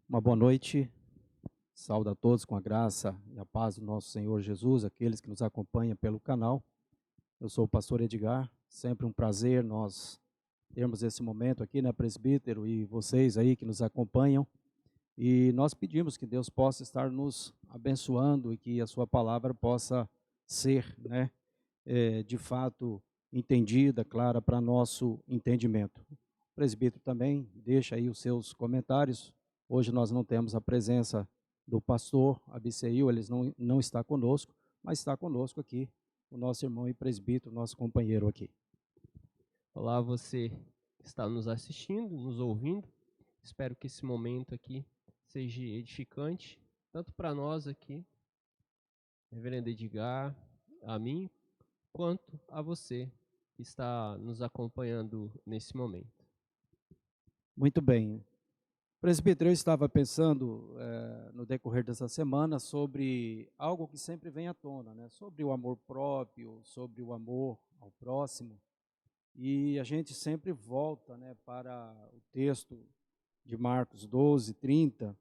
Uma boa noite, saúdo a todos com a graça e a paz do nosso Senhor Jesus, aqueles que nos acompanham pelo canal. Eu sou o pastor Edgar, sempre um prazer nós termos esse momento aqui, né, presbítero, e vocês aí que nos acompanham. E nós pedimos que Deus possa estar nos abençoando e que a sua palavra possa ser, né, de fato entendida, clara para nosso entendimento. O presbítero também deixa aí os seus comentários. Hoje nós não temos a presença do pastor Abisseil, ele não está conosco, mas está conosco aqui o nosso irmão e presbítero, nosso companheiro aqui. Olá, você que está nos assistindo, nos ouvindo. Espero que esse momento aqui seja edificante, tanto para nós aqui, Reverendo Edgar, a mim, quanto a você que está nos acompanhando nesse momento. Muito bem. Presbítero, eu estava pensando no decorrer dessa semana sobre algo que sempre vem à tona, né? Sobre o amor próprio, sobre o amor ao próximo. E a gente sempre volta, né, para o texto de Marcos 12:30.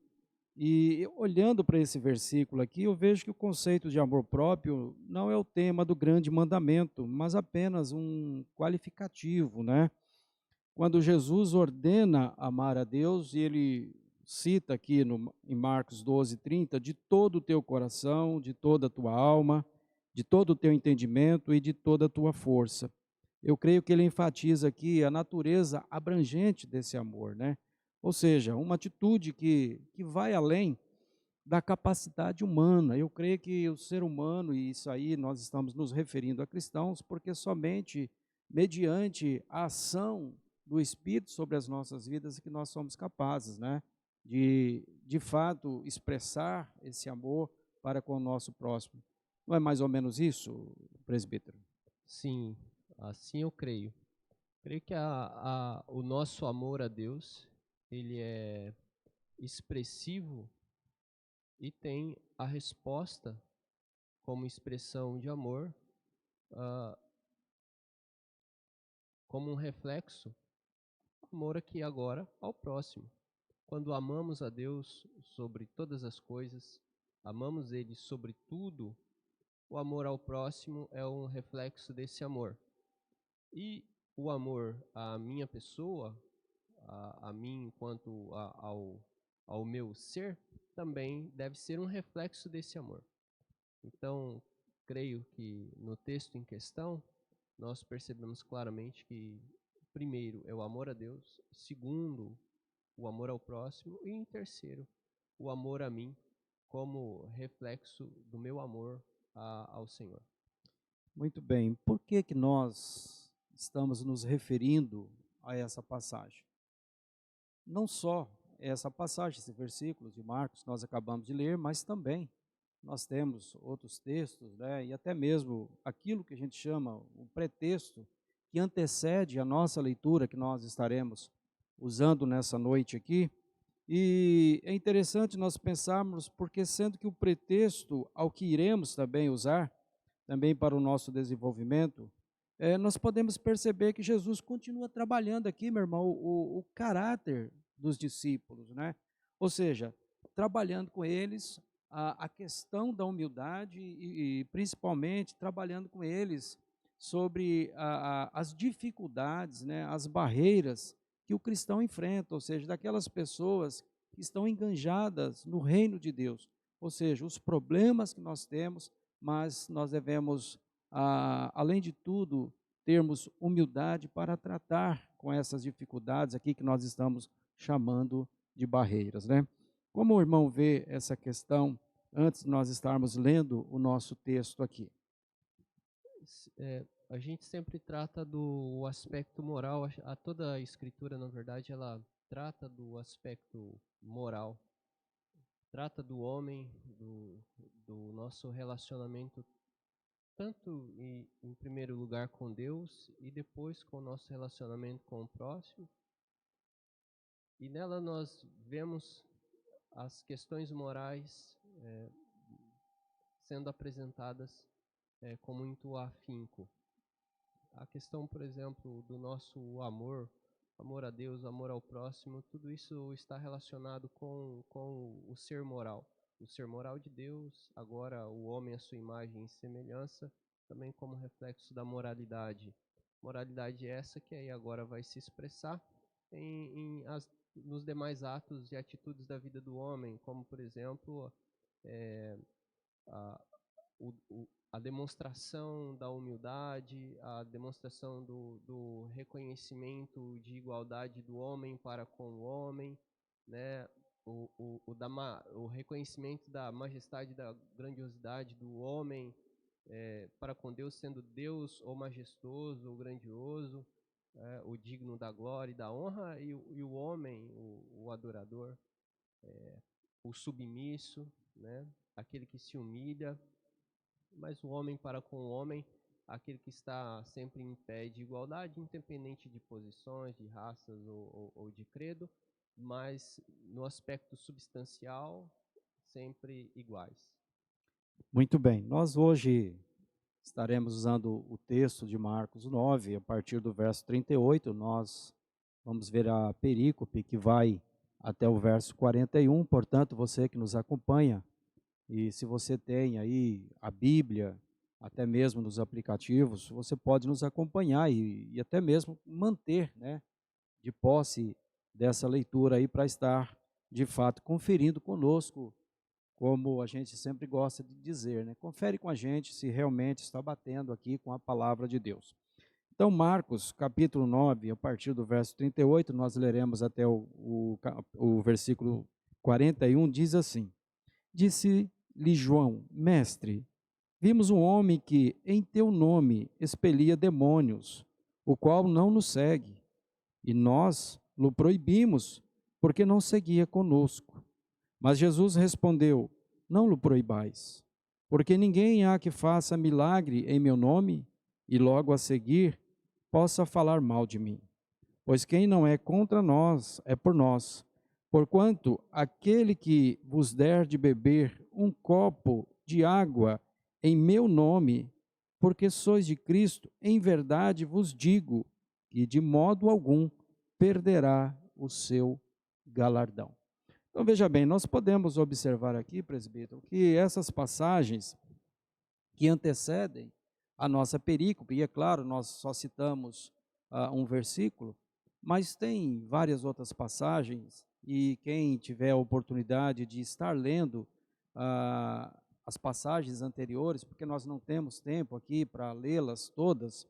E olhando para esse versículo aqui, eu vejo que o conceito de amor próprio não é o tema do grande mandamento, mas apenas um qualificativo, né? Quando Jesus ordena amar a Deus, e ele cita aqui em Marcos 12:30, de todo o teu coração, de toda a tua alma, de todo o teu entendimento e de toda a tua força. Eu creio que ele enfatiza aqui a natureza abrangente desse amor, né? Ou seja, uma atitude que vai além da capacidade humana. Eu creio que o ser humano, e isso aí nós estamos nos referindo a cristãos, porque somente mediante a ação do Espírito sobre as nossas vidas é que nós somos capazes, né, de fato expressar esse amor para com o nosso próximo. Não é mais ou menos isso, presbítero? Sim, assim eu creio. Creio que o nosso amor a Deus, ele é expressivo e tem a resposta como expressão de amor, ah, como um reflexo, amor aqui e agora ao próximo. Quando amamos a Deus sobre todas as coisas, amamos Ele sobre tudo, o amor ao próximo é um reflexo desse amor. E o amor à minha pessoa, a mim enquanto ao meu ser, também deve ser um reflexo desse amor. Então, creio que no texto em questão, nós percebemos claramente que, primeiro, é o amor a Deus, segundo, o amor ao próximo, e em terceiro, o amor a mim, como reflexo do meu amor ao Senhor. Muito bem. Por que que nós estamos nos referindo a essa passagem? Não só essa passagem, esse versículo de Marcos nós acabamos de ler, mas também nós temos outros textos, né, e até mesmo aquilo que a gente chama o pretexto que antecede a nossa leitura que nós estaremos usando nessa noite aqui. E é interessante nós pensarmos, porque sendo que o pretexto ao que iremos também usar, também para o nosso desenvolvimento, nós podemos perceber que Jesus continua trabalhando aqui, meu irmão, o caráter dos discípulos, né? Ou seja, trabalhando com eles a questão da humildade e principalmente trabalhando com eles sobre as dificuldades, né, as barreiras que o cristão enfrenta, ou seja, daquelas pessoas que estão enganjadas no reino de Deus, ou seja, os problemas que nós temos, mas nós devemos, além de tudo, termos humildade para tratar com essas dificuldades aqui que nós estamos chamando de barreiras, né? Como o irmão vê essa questão antes de nós estarmos lendo o nosso texto aqui? A gente sempre trata do aspecto moral, toda a escritura, na verdade, ela trata do aspecto moral, trata do homem, do nosso relacionamento, tanto em primeiro lugar com Deus e depois com o nosso relacionamento com o próximo. E nela nós vemos as questões morais sendo apresentadas com muito afinco. A questão, por exemplo, do nosso amor amor a Deus, amor ao próximo, tudo isso está relacionado com o ser moral. O ser moral de Deus, agora o homem à sua imagem e semelhança, também como reflexo da moralidade. Moralidade essa que aí agora vai se expressar nos demais atos e atitudes da vida do homem, como por exemplo, é, a, a demonstração da humildade, a demonstração do reconhecimento de igualdade do homem para com o homem, né? O reconhecimento da majestade, da grandiosidade do homem para com Deus, sendo Deus o majestoso, o grandioso, o digno da glória e da honra, e o homem, o adorador, o submisso, né? Aquele que se humilha, mas o homem para com o homem, aquele que está sempre em pé de igualdade, independente de posições, de raças ou de credo, mas no aspecto substancial, sempre iguais. Muito bem, nós hoje estaremos usando o texto de Marcos 9, a partir do verso 38, nós vamos ver a perícope que vai até o verso 41, portanto, você que nos acompanha, e se você tem aí a Bíblia, até mesmo nos aplicativos, você pode nos acompanhar e até mesmo manter, né, de posse dessa leitura aí para estar, de fato, conferindo conosco, como a gente sempre gosta de dizer, né? Confere com a gente se realmente está batendo aqui com a palavra de Deus. Então, Marcos, capítulo 9, a partir do verso 38, nós leremos até o versículo 41, diz assim: Disse-lhe João: Mestre, vimos um homem que, em teu nome, expelia demônios, o qual não nos segue, e nós o proibimos, porque não seguia conosco. Mas Jesus respondeu: Não o proibais, porque ninguém há que faça milagre em meu nome e logo a seguir possa falar mal de mim. Pois quem não é contra nós é por nós. Porquanto aquele que vos der de beber um copo de água em meu nome, porque sois de Cristo, em verdade vos digo que de modo algum perderá o seu galardão. Então veja bem, nós podemos observar aqui, presbítero, que essas passagens que antecedem a nossa perícope, e é claro, nós só citamos um versículo, mas tem várias outras passagens, e quem tiver a oportunidade de estar lendo as passagens anteriores, porque nós não temos tempo aqui para lê-las todas,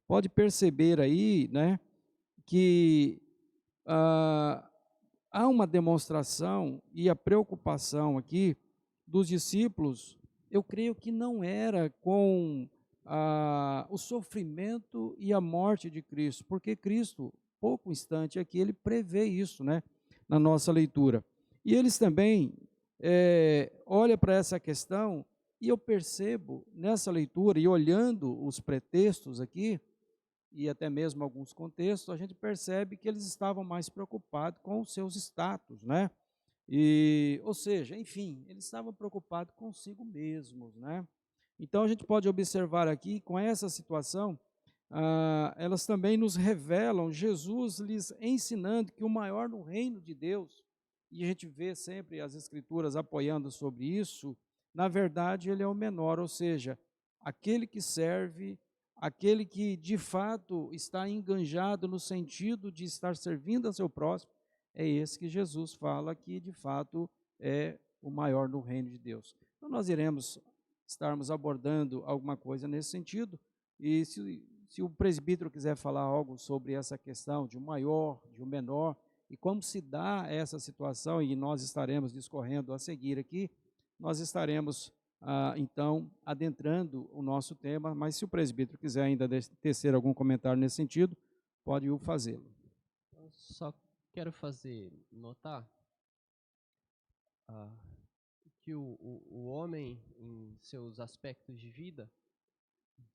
pode perceber aí, né, que há uma demonstração e a preocupação aqui dos discípulos, eu creio que não era com o sofrimento e a morte de Cristo, porque Cristo, pouco instante aqui, ele prevê isso, né, na nossa leitura. E eles também olham para essa questão, e eu percebo nessa leitura, e olhando os pretextos aqui, e até mesmo alguns contextos, a gente percebe que eles estavam mais preocupados com os seus status, né? Ou seja, enfim, eles estavam preocupados consigo mesmos, né? Então a gente pode observar aqui, com essa situação, elas também nos revelam Jesus lhes ensinando que o maior no reino de Deus, e a gente vê sempre as escrituras apoiando sobre isso, na verdade ele é o menor, ou seja, aquele que serve, aquele que de fato está enganjado no sentido de estar servindo a seu próximo, é esse que Jesus fala que de fato é o maior no reino de Deus. Então nós iremos estarmos abordando alguma coisa nesse sentido, e se o presbítero quiser falar algo sobre essa questão de um maior, de um menor, e como se dá essa situação, e nós estaremos discorrendo a seguir aqui, nós estaremos então adentrando o nosso tema, mas se o presbítero quiser ainda tecer algum comentário nesse sentido, pode o fazê-lo. Eu só quero fazer notar que o homem, em seus aspectos de vida,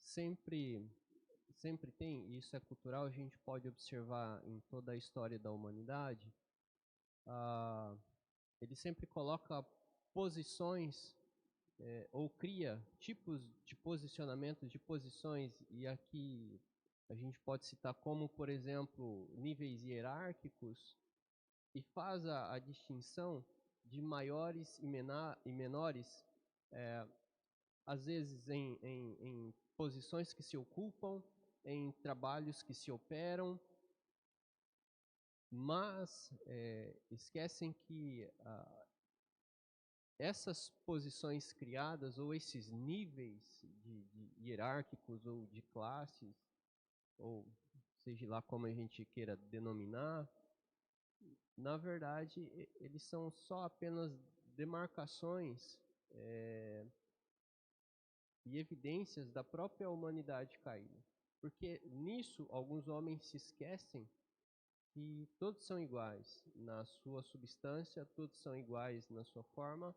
sempre tem, e isso é cultural, a gente pode observar em toda a história da humanidade, ele sempre coloca posições ou cria tipos de posicionamentos, de posições, e aqui A gente pode citar como, por exemplo, níveis hierárquicos e faz a distinção de maiores e menores, às vezes em posições que se ocupam, em trabalhos que se operam, mas esquecem que essas posições criadas ou esses níveis de hierárquicos ou de classes, ou seja lá como a gente queira denominar, na verdade eles são só apenas demarcações e evidências da própria humanidade caída. Porque nisso alguns homens se esquecem que todos são iguais na sua substância, todos são iguais na sua forma,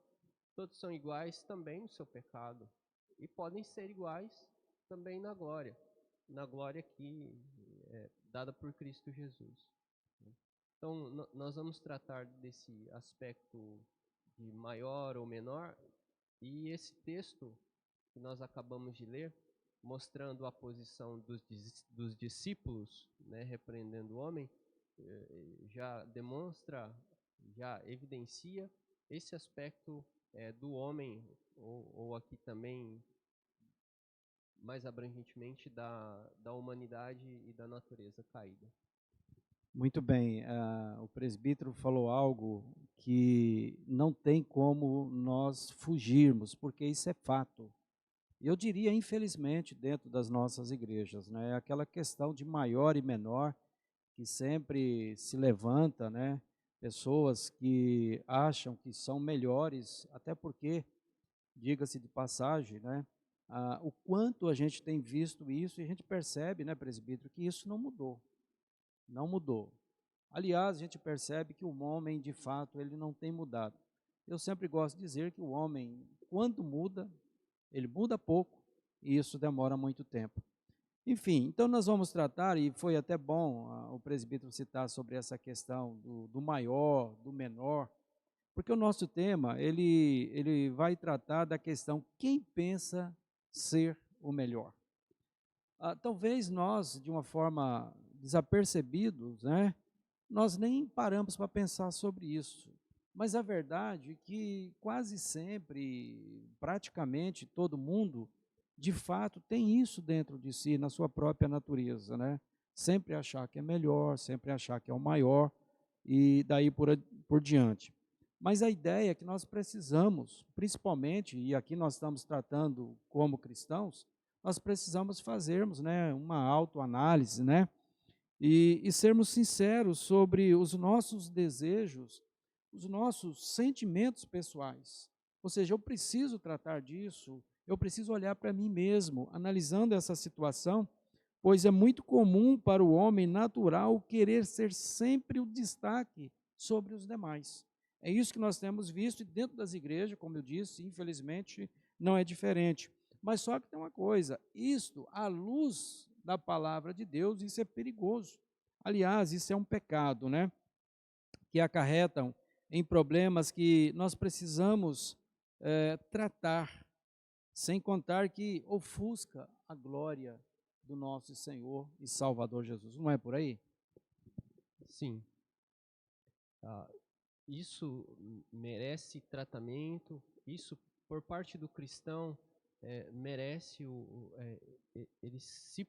todos são iguais também no seu pecado e podem ser iguais também na glória que é dada por Cristo Jesus. Então, nós vamos tratar desse aspecto de maior ou menor, e esse texto que nós acabamos de ler, mostrando a posição dos discípulos, né, repreendendo o homem, já demonstra, já evidencia esse aspecto do homem, ou aqui também, mais abrangentemente, da humanidade e da natureza caída. Muito bem, o presbítero falou algo que não tem como nós fugirmos, porque isso é fato. Eu diria, infelizmente, dentro das nossas igrejas, né? Aquela questão de maior e menor que sempre se levanta, né? Pessoas que acham que são melhores, até porque, diga-se de passagem, né? O quanto a gente tem visto isso e a gente percebe, né, presbítero, que isso não mudou, não mudou. Aliás, a gente percebe que o homem, de fato, ele não tem mudado. Eu sempre gosto de dizer que o homem, quando muda, ele muda pouco e isso demora muito tempo. Enfim, então nós vamos tratar, e foi até bom o presbítero citar sobre essa questão do maior, do menor, porque o nosso tema, ele vai tratar da questão quem pensa ser o melhor. Talvez nós, de uma forma desapercebidos, né, nós nem paramos para pensar sobre isso. Mas a verdade é que quase sempre, praticamente todo mundo, de fato, tem isso dentro de si, na sua própria natureza, né? Sempre achar que é melhor, sempre achar que é o maior, e daí por diante. Mas a ideia é que nós precisamos, principalmente, e aqui nós estamos tratando como cristãos, nós precisamos fazermos, né, uma autoanálise, né? E sermos sinceros sobre os nossos desejos, os nossos sentimentos pessoais. Ou seja, eu preciso tratar disso, eu preciso olhar para mim mesmo, analisando essa situação, pois é muito comum para o homem natural querer ser sempre o destaque sobre os demais. É isso que nós temos visto, e dentro das igrejas, como eu disse, infelizmente, não é diferente. Mas só que tem uma coisa, isto, à luz da palavra de Deus, isso é perigoso. Aliás, isso é um pecado, né? Que acarretam em problemas que nós precisamos tratar, sem contar que ofusca a glória do nosso Senhor e Salvador Jesus. Não é por aí? Sim. Isso merece tratamento, isso por parte do cristão merece ele se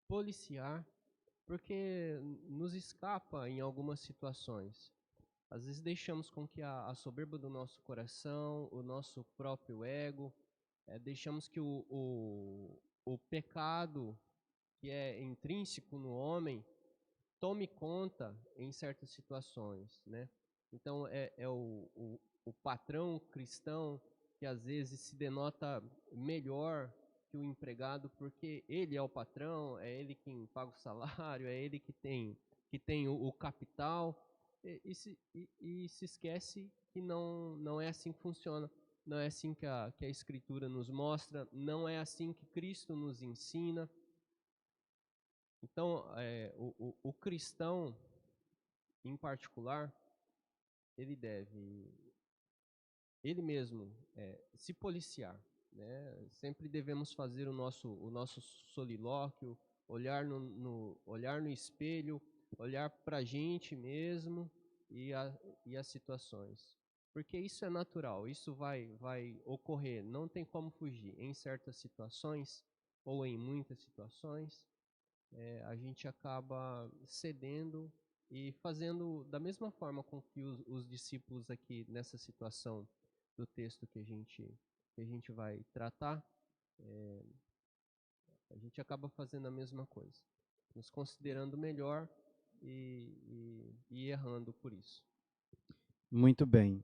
policiar, porque nos escapa em algumas situações. Às vezes deixamos com que a soberba do nosso coração, o nosso próprio ego, deixamos que o pecado que é intrínseco no homem tome conta em certas situações, né? Então é o patrão cristão que às vezes se denota melhor que o empregado porque ele é o patrão, é ele quem paga o salário, é ele que tem o capital, e se esquece que não é assim que funciona, não é assim que a Escritura nos mostra, não é assim que Cristo nos ensina. Então, o cristão, em particular, ele deve, ele mesmo, se policiar, né? Sempre devemos fazer o nosso solilóquio, olhar no espelho, olhar para a gente mesmo e as situações. Porque isso é natural, isso vai ocorrer, não tem como fugir. Em certas situações, ou em muitas situações, a gente acaba cedendo e fazendo da mesma forma com que os discípulos aqui nessa situação do texto que a gente vai tratar, a gente acaba fazendo a mesma coisa, nos considerando melhor e errando por isso. Muito bem.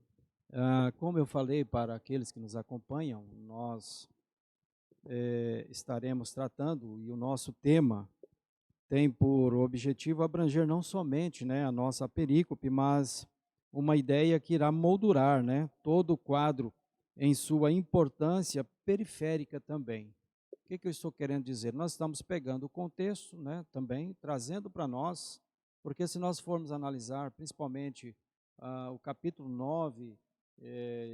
Como eu falei para aqueles que nos acompanham, nós estaremos tratando, e o nosso tema tem por objetivo abranger não somente, né, a nossa perícope, mas uma ideia que irá moldurar, né, todo o quadro em sua importância periférica também. O que eu estou querendo dizer? Nós estamos pegando o contexto, né, também, trazendo para nós, porque se nós formos analisar, principalmente o capítulo 9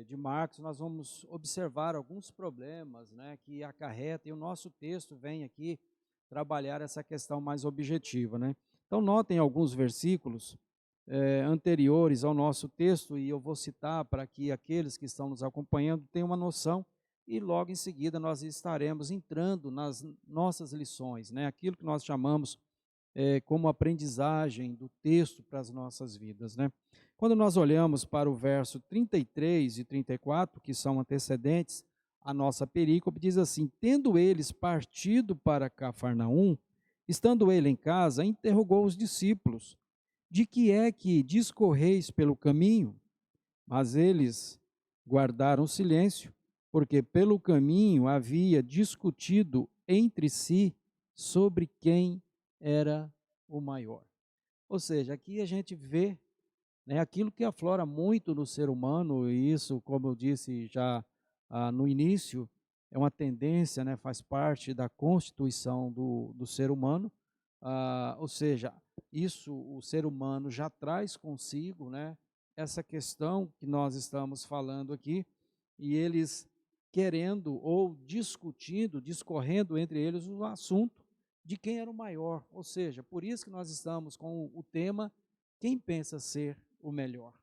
de Marcos, nós vamos observar alguns problemas, né, que acarreta, e o nosso texto vem aqui trabalhar essa questão mais objetiva, né? Então, notem alguns versículos anteriores ao nosso texto, e eu vou citar para que aqueles que estão nos acompanhando tenham uma noção, e logo em seguida nós estaremos entrando nas nossas lições, né? Aquilo que nós chamamos como aprendizagem do texto para as nossas vidas, né? Quando nós olhamos para o verso 33 e 34, que são antecedentes à nossa perícope, diz assim: tendo eles partido para Cafarnaum, estando ele em casa, interrogou os discípulos: de que é que discorreis pelo caminho? Mas eles guardaram silêncio, porque pelo caminho havia discutido entre si sobre quem era o maior. Ou seja, aqui a gente vê, né, aquilo que aflora muito no ser humano, e isso, como eu disse já no início, é uma tendência, né, faz parte da constituição do ser humano, ou seja, isso o ser humano já traz consigo, né, essa questão que nós estamos falando aqui, e eles querendo ou discutindo, discorrendo entre eles o assunto de quem era o maior, ou seja, por isso que nós estamos com o tema quem pensa ser o melhor.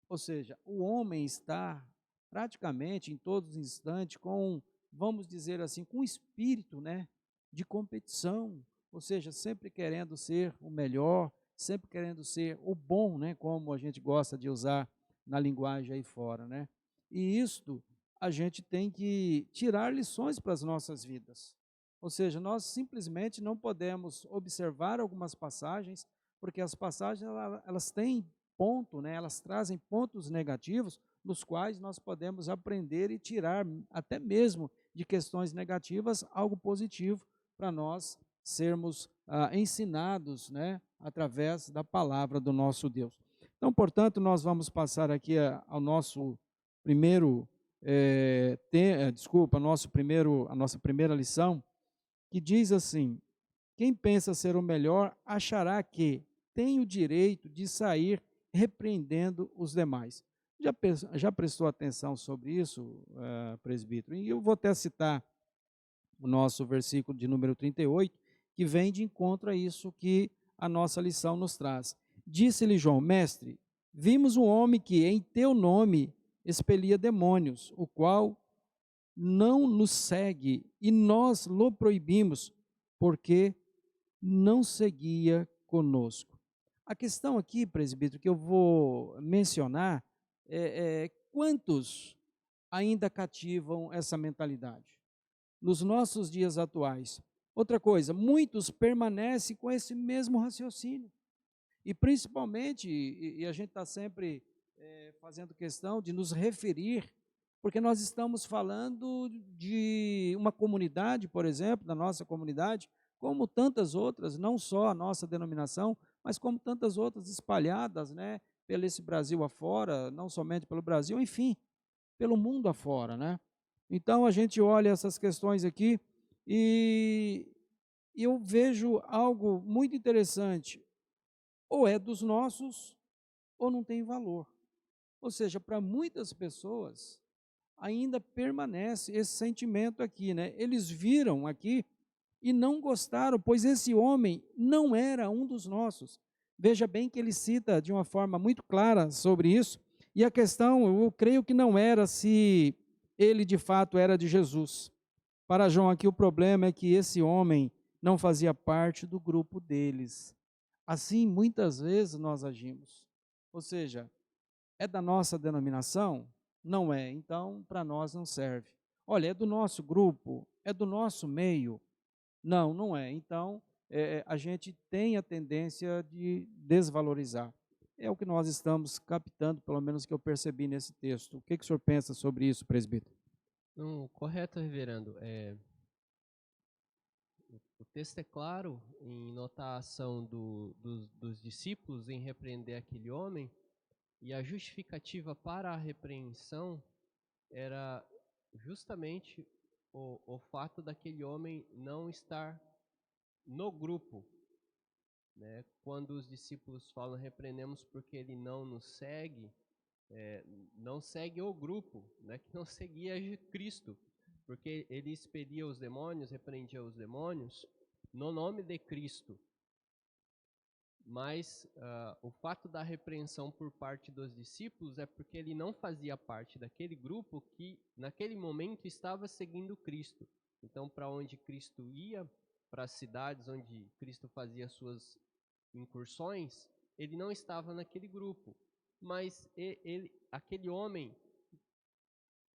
Ou seja, o homem está praticamente em todos os instantes com, vamos dizer assim, com um espírito, né, de competição, ou seja, sempre querendo ser o melhor, sempre querendo ser o bom, né, como a gente gosta de usar na linguagem aí fora, né? E isto a gente tem que tirar lições para as nossas vidas. Ou seja, nós simplesmente não podemos observar algumas passagens, porque as passagens elas têm ponto, né, elas trazem pontos negativos nos quais nós podemos aprender e tirar até mesmo de questões negativas algo positivo para nós sermos ensinados, né, através da palavra do nosso Deus. Então, portanto, nós vamos passar aqui ao nosso primeiro, a nossa primeira lição, que diz assim: quem pensa ser o melhor achará que tem o direito de sair repreendendo os demais. Já prestou atenção sobre isso, presbítero? E eu vou até citar o nosso versículo de número 38, que vem de encontro a isso que a nossa lição nos traz. Disse-lhe João: mestre, vimos um homem que em teu nome expelia demônios, o qual não nos segue, e nós lo proibimos, porque não seguia conosco. A questão aqui, presbítero, que eu vou mencionar é quantos ainda cativam essa mentalidade nos nossos dias atuais. Outra coisa, muitos permanecem com esse mesmo raciocínio. E principalmente, e a gente está sempre fazendo questão de nos referir, porque nós estamos falando de uma comunidade, por exemplo, da nossa comunidade, como tantas outras, não só a nossa denominação, mas como tantas outras espalhadas, né, pelo esse Brasil afora, não somente pelo Brasil, enfim, pelo mundo afora, né? Então a gente olha essas questões aqui e eu vejo algo muito interessante. Ou é dos nossos, ou não tem valor. Ou seja, para muitas pessoas, ainda permanece esse sentimento aqui, né? Eles viram aqui e não gostaram, pois esse homem não era um dos nossos. Veja bem que ele cita de uma forma muito clara sobre isso, e a questão, eu creio que não era se ele de fato era de Jesus. Para João aqui o problema é que esse homem não fazia parte do grupo deles. Assim, muitas vezes nós agimos. Ou seja, é da nossa denominação? Não é, então para nós não serve. Olha, é do nosso grupo? É do nosso meio? Não, não é. Então, a gente tem a tendência de desvalorizar. É o que nós estamos captando, pelo menos que eu percebi nesse texto. O que o senhor pensa sobre isso, presbítero? Não, correto, reverendo. O texto é claro em notar a ação dos discípulos em repreender aquele homem, e a justificativa para a repreensão era justamente o fato daquele homem não estar no grupo, né? Quando os discípulos falam repreendemos porque ele não nos segue, é, não segue o grupo, né? Que não seguia Cristo, porque ele expelia os demônios, repreendia os demônios no nome de Cristo. Mas o fato da repreensão por parte dos discípulos é porque ele não fazia parte daquele grupo que, naquele momento, estava seguindo Cristo. Então, para onde Cristo ia, para as cidades onde Cristo fazia suas incursões, ele não estava naquele grupo. Mas aquele homem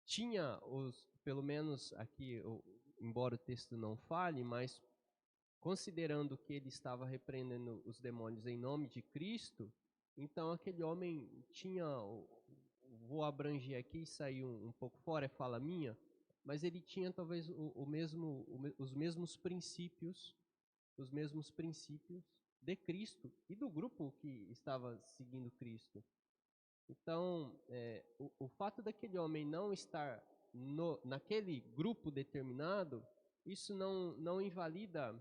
tinha pelo menos aqui, embora o texto não fale, mas considerando que ele estava repreendendo os demônios em nome de Cristo, então aquele homem tinha, vou abranger aqui e sair um pouco fora, é fala minha, mas ele tinha talvez os mesmos princípios de Cristo e do grupo que estava seguindo Cristo. Então, o fato daquele homem não estar naquele grupo determinado, isso não invalida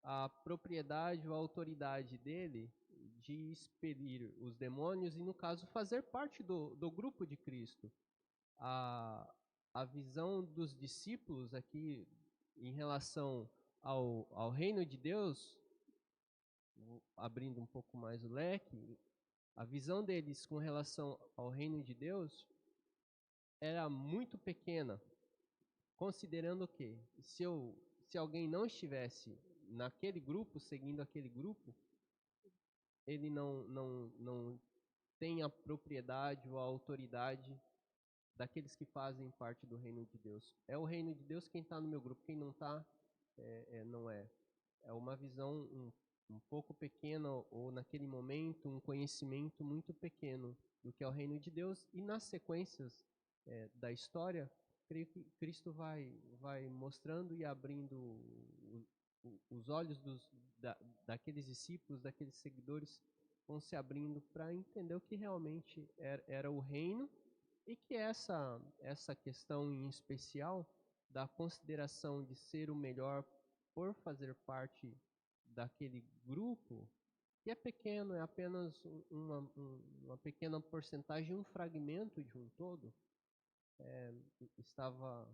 a propriedade ou a autoridade dele de expelir os demônios e, no caso, fazer parte do grupo de Cristo. A visão dos discípulos aqui em relação ao reino de Deus, abrindo um pouco mais o leque, a visão deles com relação ao reino de Deus era muito pequena, considerando que se alguém não estivesse naquele grupo, seguindo aquele grupo, ele não tem a propriedade ou a autoridade daqueles que fazem parte do reino de Deus. É o reino de Deus quem está no meu grupo, quem não está, não é. É uma visão um pouco pequena, ou naquele momento, um conhecimento muito pequeno do que é o reino de Deus, e nas sequências da história, creio que Cristo vai mostrando e abrindo os olhos daqueles discípulos, daqueles seguidores, vão se abrindo para entender o que realmente era o reino, e que essa questão em especial da consideração de ser o melhor por fazer parte daquele grupo, que é pequeno, é apenas uma pequena porcentagem, um fragmento de um todo, estava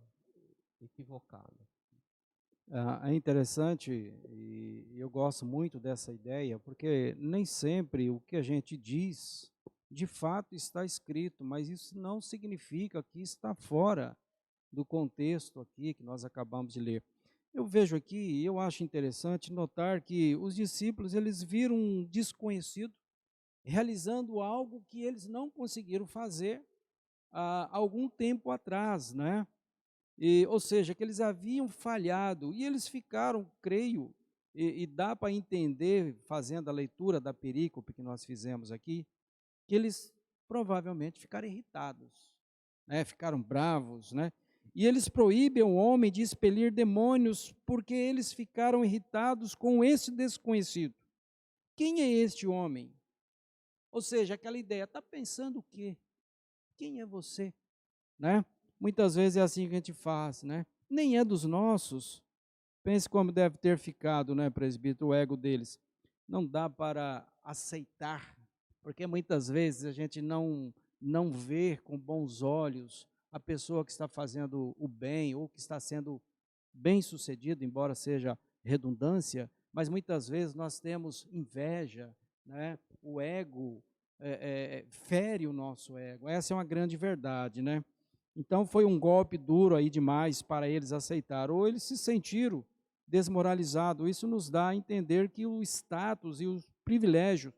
equivocado. É interessante e eu gosto muito dessa ideia, porque nem sempre o que a gente diz, de fato está escrito, mas isso não significa que está fora do contexto aqui que nós acabamos de ler. Eu vejo aqui, e eu acho interessante notar que os discípulos, eles viram um desconhecido realizando algo que eles não conseguiram fazer há algum tempo atrás, né? Ou seja, que eles haviam falhado, e eles ficaram, creio, e dá para entender, fazendo a leitura da perícope que nós fizemos aqui, que eles provavelmente ficaram irritados, né? Ficaram bravos, né? E eles proíbem o homem de expelir demônios, porque eles ficaram irritados com esse desconhecido. Quem é este homem? Ou seja, aquela ideia, está pensando o quê? Quem é você? Né? Muitas vezes é assim que a gente faz, né? Nem é dos nossos. Pense como deve ter ficado, né, presbítero, o ego deles. Não dá para aceitar, porque muitas vezes a gente não vê com bons olhos a pessoa que está fazendo o bem ou que está sendo bem-sucedido, embora seja redundância, mas muitas vezes nós temos inveja, né? O ego fere o nosso ego. Essa é uma grande verdade, né? Então foi um golpe duro aí demais para eles aceitar, ou eles se sentiram desmoralizados. Isso nos dá a entender que o status e os privilégios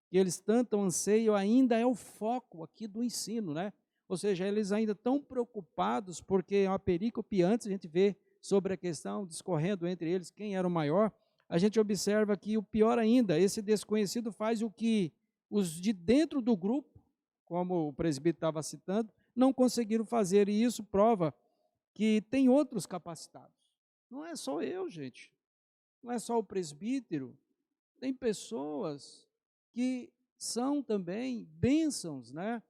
que eles tanto anseiam ainda é o foco aqui do ensino, né? Ou seja, eles ainda estão preocupados, porque é uma perícope antes a gente vê sobre a questão, discorrendo entre eles quem era o maior, a gente observa que o pior ainda, esse desconhecido faz o que os de dentro do grupo, como o presbítero estava citando, não conseguiram fazer, e isso prova que tem outros capacitados. Não é só eu, gente. Não é só o presbítero. Tem pessoas que são também bênçãos, né?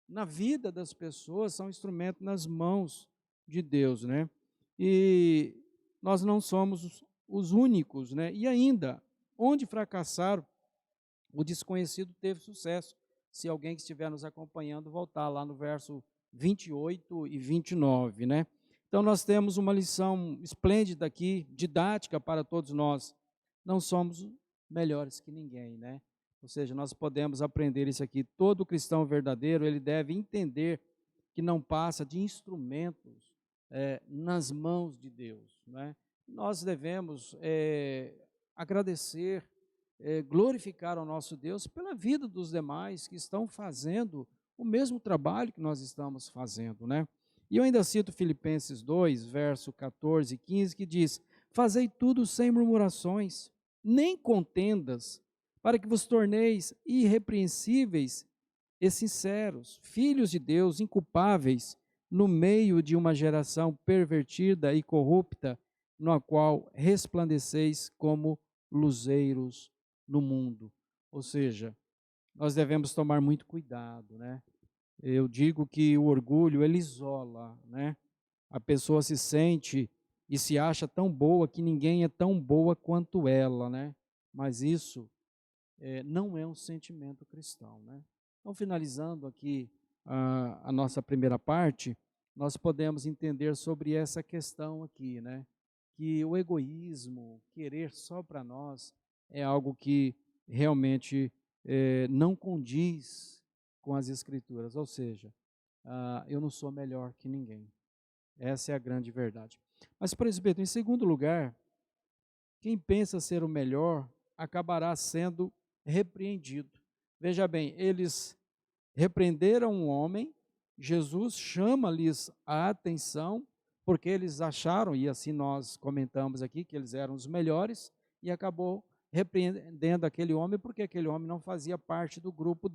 Na vida das pessoas, são instrumentos nas mãos de Deus, né? E nós não somos os únicos, né? E ainda, onde fracassaram, o desconhecido teve sucesso. Se alguém que estiver nos acompanhando voltar lá no verso 28 e 29, né? Então nós temos uma lição esplêndida aqui, didática para todos nós. Não somos melhores que ninguém, né? Ou seja, nós podemos aprender isso aqui. Todo cristão verdadeiro, ele deve entender que não passa de instrumentos nas mãos de Deus, né? Nós devemos agradecer, glorificar ao nosso Deus pela vida dos demais que estão fazendo o mesmo trabalho que nós estamos fazendo, né? E eu ainda cito Filipenses 2, verso 14 e 15, que diz: fazei tudo sem murmurações, nem contendas, para que vos torneis irrepreensíveis e sinceros, filhos de Deus, inculpáveis, no meio de uma geração pervertida e corrupta, na qual resplandeceis como luzeiros no mundo. Ou seja, nós devemos tomar muito cuidado, né? Eu digo que o orgulho, ele isola, né? A pessoa se sente e se acha tão boa que ninguém é tão boa quanto ela, né? Mas isso não é um sentimento cristão, né? Então, finalizando aqui a nossa primeira parte, nós podemos entender sobre essa questão aqui, né? Que o egoísmo, querer só para nós, é algo que realmente não condiz com as Escrituras, ou seja, eu não sou melhor que ninguém. Essa é a grande verdade. Mas, presbítero, em segundo lugar, quem pensa ser o melhor acabará sendo repreendido. Veja bem, eles repreenderam um homem, Jesus chama-lhes a atenção, porque eles acharam, e assim nós comentamos aqui, que eles eram os melhores, e acabou repreendendo aquele homem, porque aquele homem não fazia parte do grupo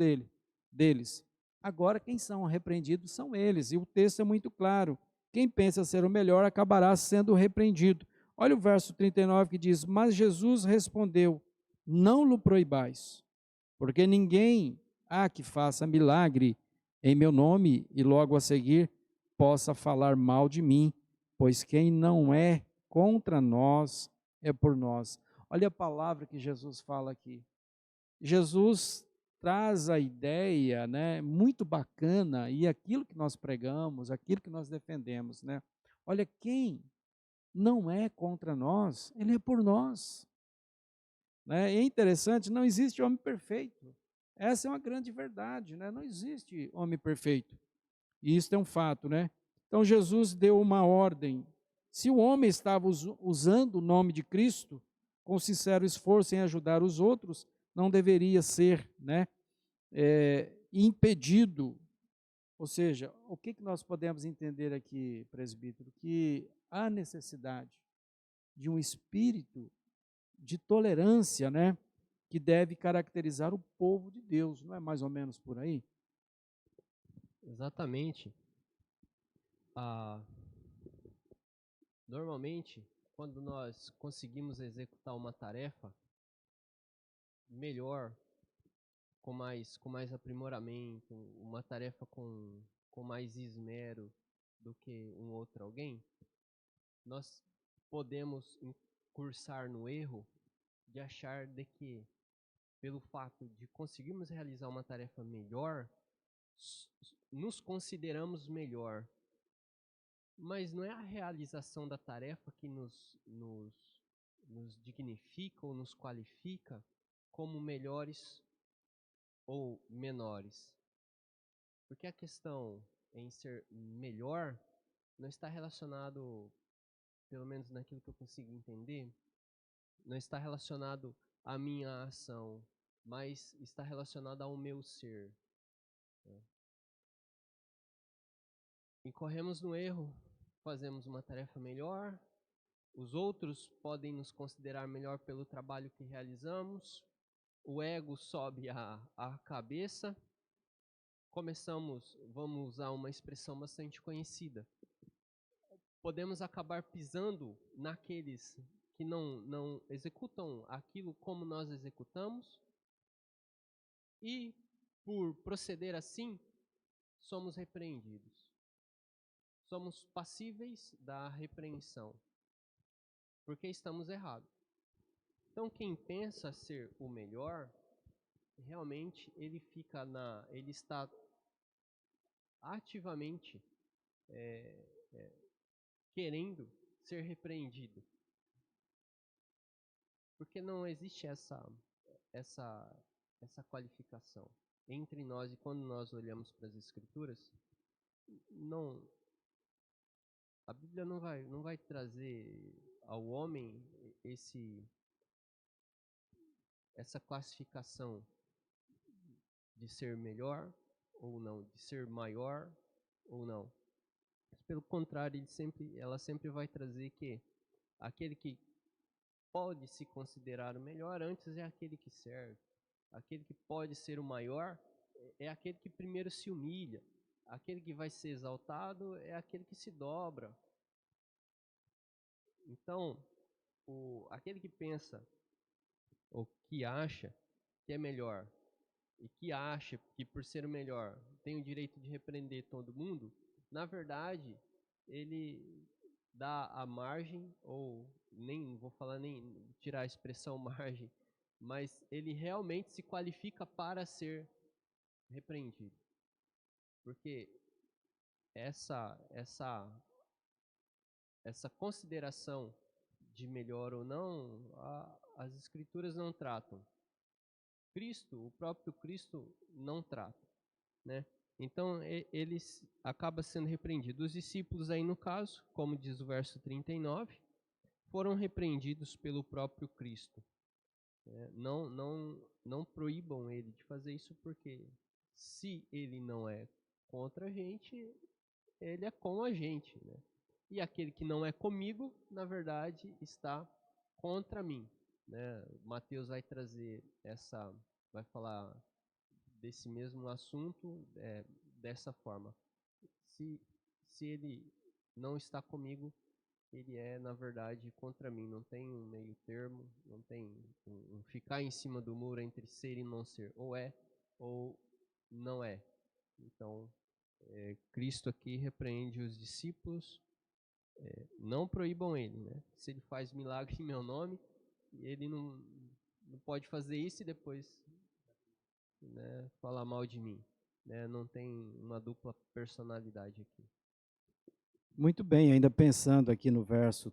deles. Agora, quem são repreendidos são eles, e o texto é muito claro. Quem pensa ser o melhor acabará sendo repreendido. Olha o verso 39 que diz: mas Jesus respondeu: não lhe proibais, porque ninguém há que faça milagre em meu nome e logo a seguir possa falar mal de mim, pois quem não é contra nós é por nós. Olha a palavra que Jesus fala aqui. Jesus traz a ideia, né, muito bacana, e aquilo que nós pregamos, aquilo que nós defendemos, né? Olha, quem não é contra nós, ele é por nós. Né? E é interessante, não existe homem perfeito. Essa é uma grande verdade, né? Não existe homem perfeito. E isso é um fato, né? Então Jesus deu uma ordem. Se o homem estava usando o nome de Cristo com sincero esforço em ajudar os outros, não deveria ser, né, impedido. Ou seja, o que nós podemos entender aqui, presbítero? Que há necessidade de um espírito de tolerância, né, que deve caracterizar o povo de Deus, não é mais ou menos por aí? Exatamente. Ah, normalmente, quando nós conseguimos executar uma tarefa melhor, com mais aprimoramento, uma tarefa com mais esmero do que um outro alguém, nós podemos incursar no erro de achar de que, pelo fato de conseguirmos realizar uma tarefa melhor, nos consideramos melhor. Mas não é a realização da tarefa que nos nos dignifica ou nos qualifica como melhores ou menores. Porque a questão em ser melhor não está relacionado, pelo menos naquilo que eu consigo entender, não está relacionado à minha ação, mas está relacionado ao meu ser. Né? Incorremos no erro, fazemos uma tarefa melhor, os outros podem nos considerar melhor pelo trabalho que realizamos, o ego sobe a cabeça, vamos usar uma expressão bastante conhecida, podemos acabar pisando naqueles que não executam aquilo como nós executamos, e por proceder assim, somos repreendidos. Somos passíveis da repreensão, porque estamos errados. Então, quem pensa ser o melhor, realmente ele está ativamente querendo ser repreendido, porque não existe essa qualificação entre nós. E quando nós olhamos para as Escrituras, não, a Bíblia não vai trazer ao homem essa classificação de ser melhor ou não, de ser maior ou não. Pelo contrário, ela sempre vai trazer que aquele que pode se considerar o melhor antes é aquele que serve. Aquele que pode ser o maior é aquele que primeiro se humilha. Aquele que vai ser exaltado é aquele que se dobra. Então, aquele que pensa ou que acha que é melhor e que acha que por ser o melhor tem o direito de repreender todo mundo, na verdade, ele dá a margem, ou nem vou falar nem tirar a expressão margem, mas ele realmente se qualifica para ser repreendido. Porque essa consideração de melhor ou não, as Escrituras não tratam. O próprio Cristo não trata, né? Então, ele acaba sendo repreendido. Os discípulos aí, no caso, como diz o verso 39, foram repreendidos pelo próprio Cristo. Não proíbam ele de fazer isso, porque se ele não é contra a gente, ele é com a gente, né? E aquele que não é comigo, na verdade, está contra mim, né? Mateus vai trazer vai falar desse mesmo assunto dessa forma. Se ele não está comigo, ele é, na verdade, contra mim. Não tem um meio termo, não tem um ficar em cima do muro entre ser e não ser. Ou é, ou não é. Então, Cristo aqui repreende os discípulos, não proíbam ele, né? Se ele faz milagre em meu nome, ele não pode fazer isso e depois, né, falar mal de mim, né? Não tem uma dupla personalidade aqui. Muito bem, ainda pensando aqui no verso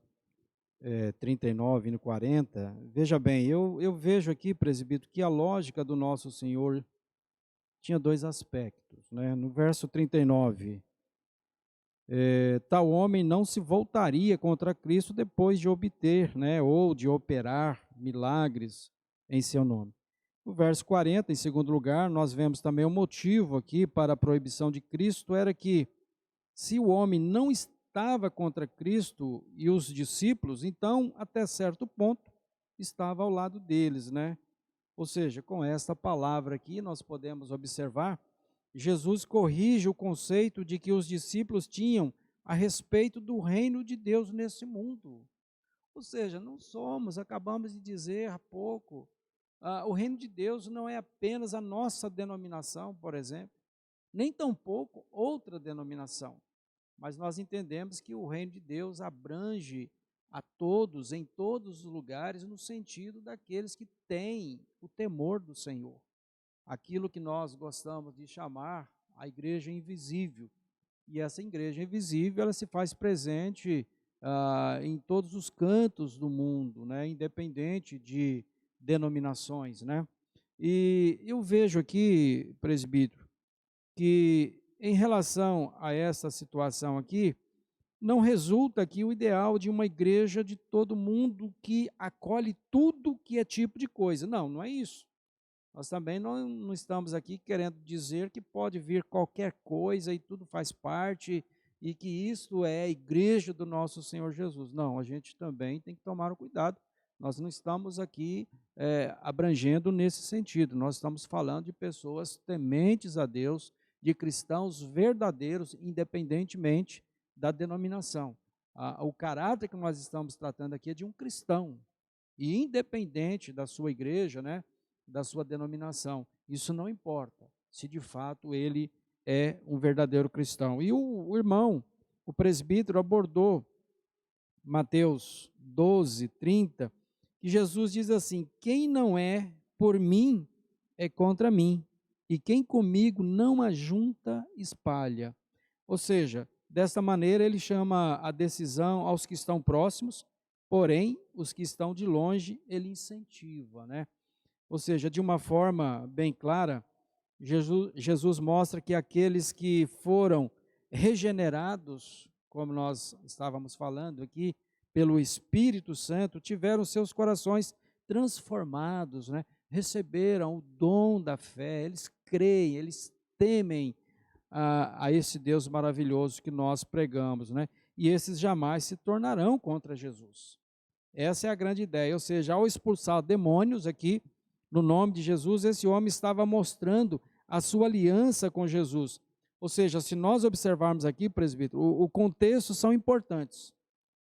39 e no 40, veja bem, eu vejo aqui, presbítero, que a lógica do nosso Senhor tinha dois aspectos, né? No verso 39, tal homem não se voltaria contra Cristo depois de obter, né, ou de operar milagres em seu nome. No verso 40, em segundo lugar, nós vemos também o motivo aqui para a proibição de Cristo, era que se o homem não estava contra Cristo e os discípulos, então, até certo ponto, estava ao lado deles, né? Ou seja, com esta palavra aqui, nós podemos observar, Jesus corrige o conceito de que os discípulos tinham a respeito do reino de Deus nesse mundo. Ou seja, não somos, acabamos de dizer há pouco, o reino de Deus não é apenas a nossa denominação, por exemplo, nem tampouco outra denominação, mas nós entendemos que o reino de Deus abrange a todos, em todos os lugares, no sentido daqueles que têm o temor do Senhor. Aquilo que nós gostamos de chamar a igreja invisível. E essa igreja invisível, ela se faz presente em todos os cantos do mundo, né, independente de denominações, né? E eu vejo aqui, presbítero, que em relação a essa situação aqui, não resulta aqui o ideal de uma igreja de todo mundo que acolhe tudo que é tipo de coisa. Não, não é isso. Nós também não estamos aqui querendo dizer que pode vir qualquer coisa e tudo faz parte e que isto é a igreja do nosso Senhor Jesus. Não, a gente também tem que tomar o cuidado. Nós não estamos aqui abrangendo nesse sentido. Nós estamos falando de pessoas tementes a Deus, de cristãos verdadeiros, independentemente da denominação. O caráter que nós estamos tratando aqui é de um cristão, e independente da sua igreja, né, da sua denominação, isso não importa, se de fato ele é um verdadeiro cristão. E o irmão, o presbítero, abordou Mateus 12, 30, que Jesus diz assim: quem não é por mim é contra mim, e quem comigo não ajunta, espalha. Ou seja, desta maneira ele chama a decisão aos que estão próximos, porém, os que estão de longe, ele incentiva, né? Ou seja, de uma forma bem clara, Jesus mostra que aqueles que foram regenerados, como nós estávamos falando aqui, pelo Espírito Santo, tiveram seus corações transformados, né? Receberam o dom da fé, eles creem, eles temem a esse Deus maravilhoso que nós pregamos, né? E esses jamais se tornarão contra Jesus. Essa é a grande ideia, ou seja, ao expulsar demônios aqui, no nome de Jesus, esse homem estava mostrando a sua aliança com Jesus. Ou seja, se nós observarmos aqui, presbítero, o contexto são importantes,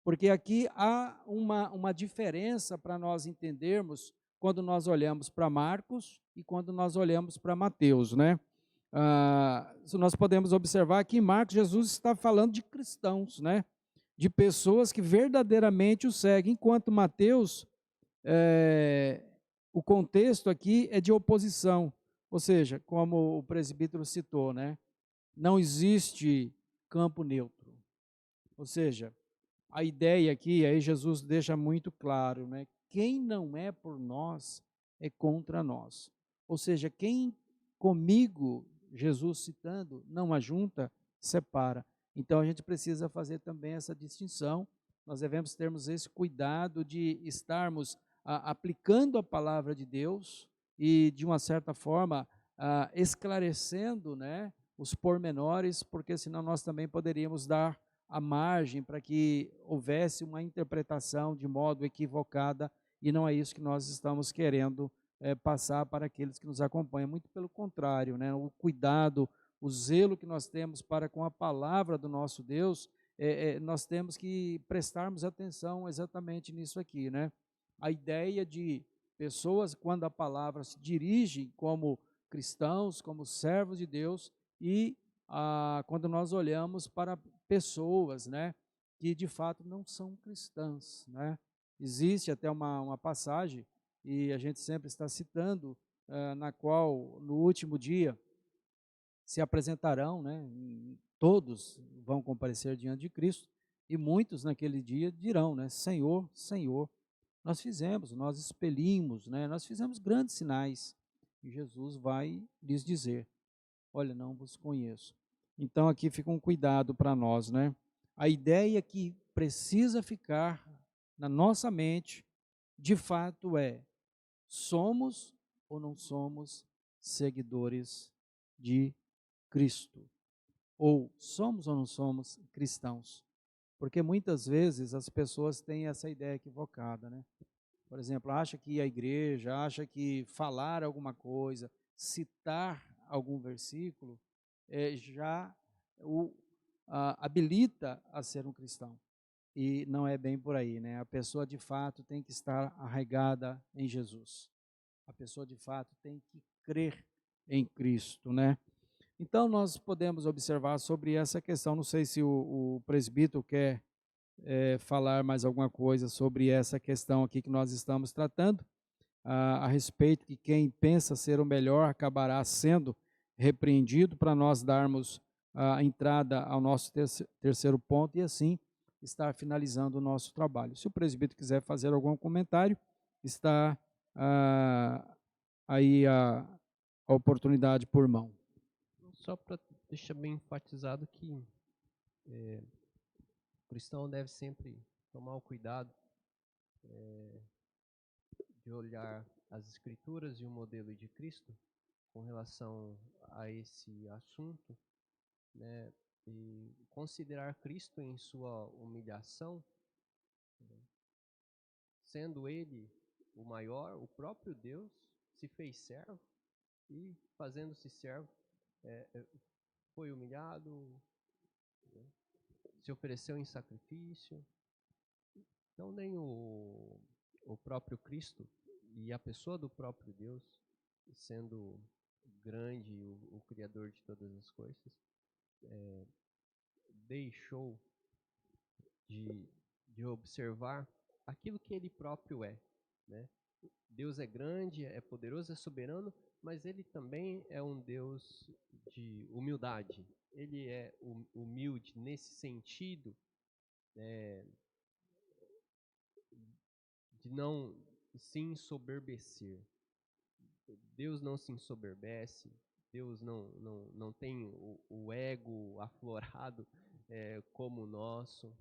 porque aqui há uma diferença para nós entendermos quando nós olhamos para Marcos e quando nós olhamos para Mateus, né? Nós podemos observar que em Marcos Jesus está falando de cristãos, né? De pessoas que verdadeiramente o seguem, enquanto Mateus, o contexto aqui é de oposição, ou seja, como o presbítero citou, né? Não existe campo neutro, ou seja, a ideia aqui, aí Jesus deixa muito claro, né? Quem não é por nós é contra nós, ou seja, quem comigo, Jesus citando, não ajunta, separa. Então a gente precisa fazer também essa distinção, nós devemos termos esse cuidado de estarmos aplicando a palavra de Deus e, de uma certa forma, esclarecendo, né, os pormenores, porque senão nós também poderíamos dar a margem para que houvesse uma interpretação de modo equivocada, e não é isso que nós estamos querendo passar para aqueles que nos acompanham. Muito pelo contrário, né, o cuidado, o zelo que nós temos para com a palavra do nosso Deus, nós temos que prestarmos atenção exatamente nisso aqui, né? A ideia de pessoas, quando a palavra se dirige como cristãos, como servos de Deus, e quando nós olhamos para pessoas, né, que de fato não são cristãs, né? Existe até uma passagem, e a gente sempre está citando, na qual no último dia se apresentarão, né, todos vão comparecer diante de Cristo, e muitos naquele dia dirão, né, Senhor, Senhor, nós fizemos, nós expelimos, né, nós fizemos grandes sinais, e Jesus vai lhes dizer, olha, não vos conheço. Então aqui fica um cuidado para nós, né? A ideia que precisa ficar na nossa mente, de fato somos ou não somos seguidores de Cristo? Ou somos ou não somos cristãos? Porque muitas vezes as pessoas têm essa ideia equivocada, né? Por exemplo, acha que ir à igreja, acha que falar alguma coisa, citar algum versículo, já o habilita a ser um cristão. E não é bem por aí, né? A pessoa de fato tem que estar arraigada em Jesus. A pessoa de fato tem que crer em Cristo, né? Então nós podemos observar sobre essa questão, não sei se o presbítero quer falar mais alguma coisa sobre essa questão aqui que nós estamos tratando, a respeito que quem pensa ser o melhor acabará sendo repreendido, para nós darmos a entrada ao nosso terceiro ponto e assim estar finalizando o nosso trabalho. Se o presbítero quiser fazer algum comentário, está aí a oportunidade por mão. Só para deixar bem enfatizado que o cristão deve sempre tomar o cuidado de olhar as Escrituras e o modelo de Cristo com relação a esse assunto, né, e considerar Cristo em sua humilhação, sendo Ele o maior, o próprio Deus se fez servo e, fazendo-se servo, foi humilhado, né, se ofereceu em sacrifício. Então, nem o próprio Cristo e a pessoa do próprio Deus, sendo grande, o Criador de todas as coisas, deixou de observar aquilo que ele próprio é, né? Deus é grande, é poderoso, é soberano, mas ele também é um Deus de humildade. Ele é humilde nesse sentido, de não se ensoberbecer. Deus não se ensoberbece, Deus não tem o ego aflorado como o nosso.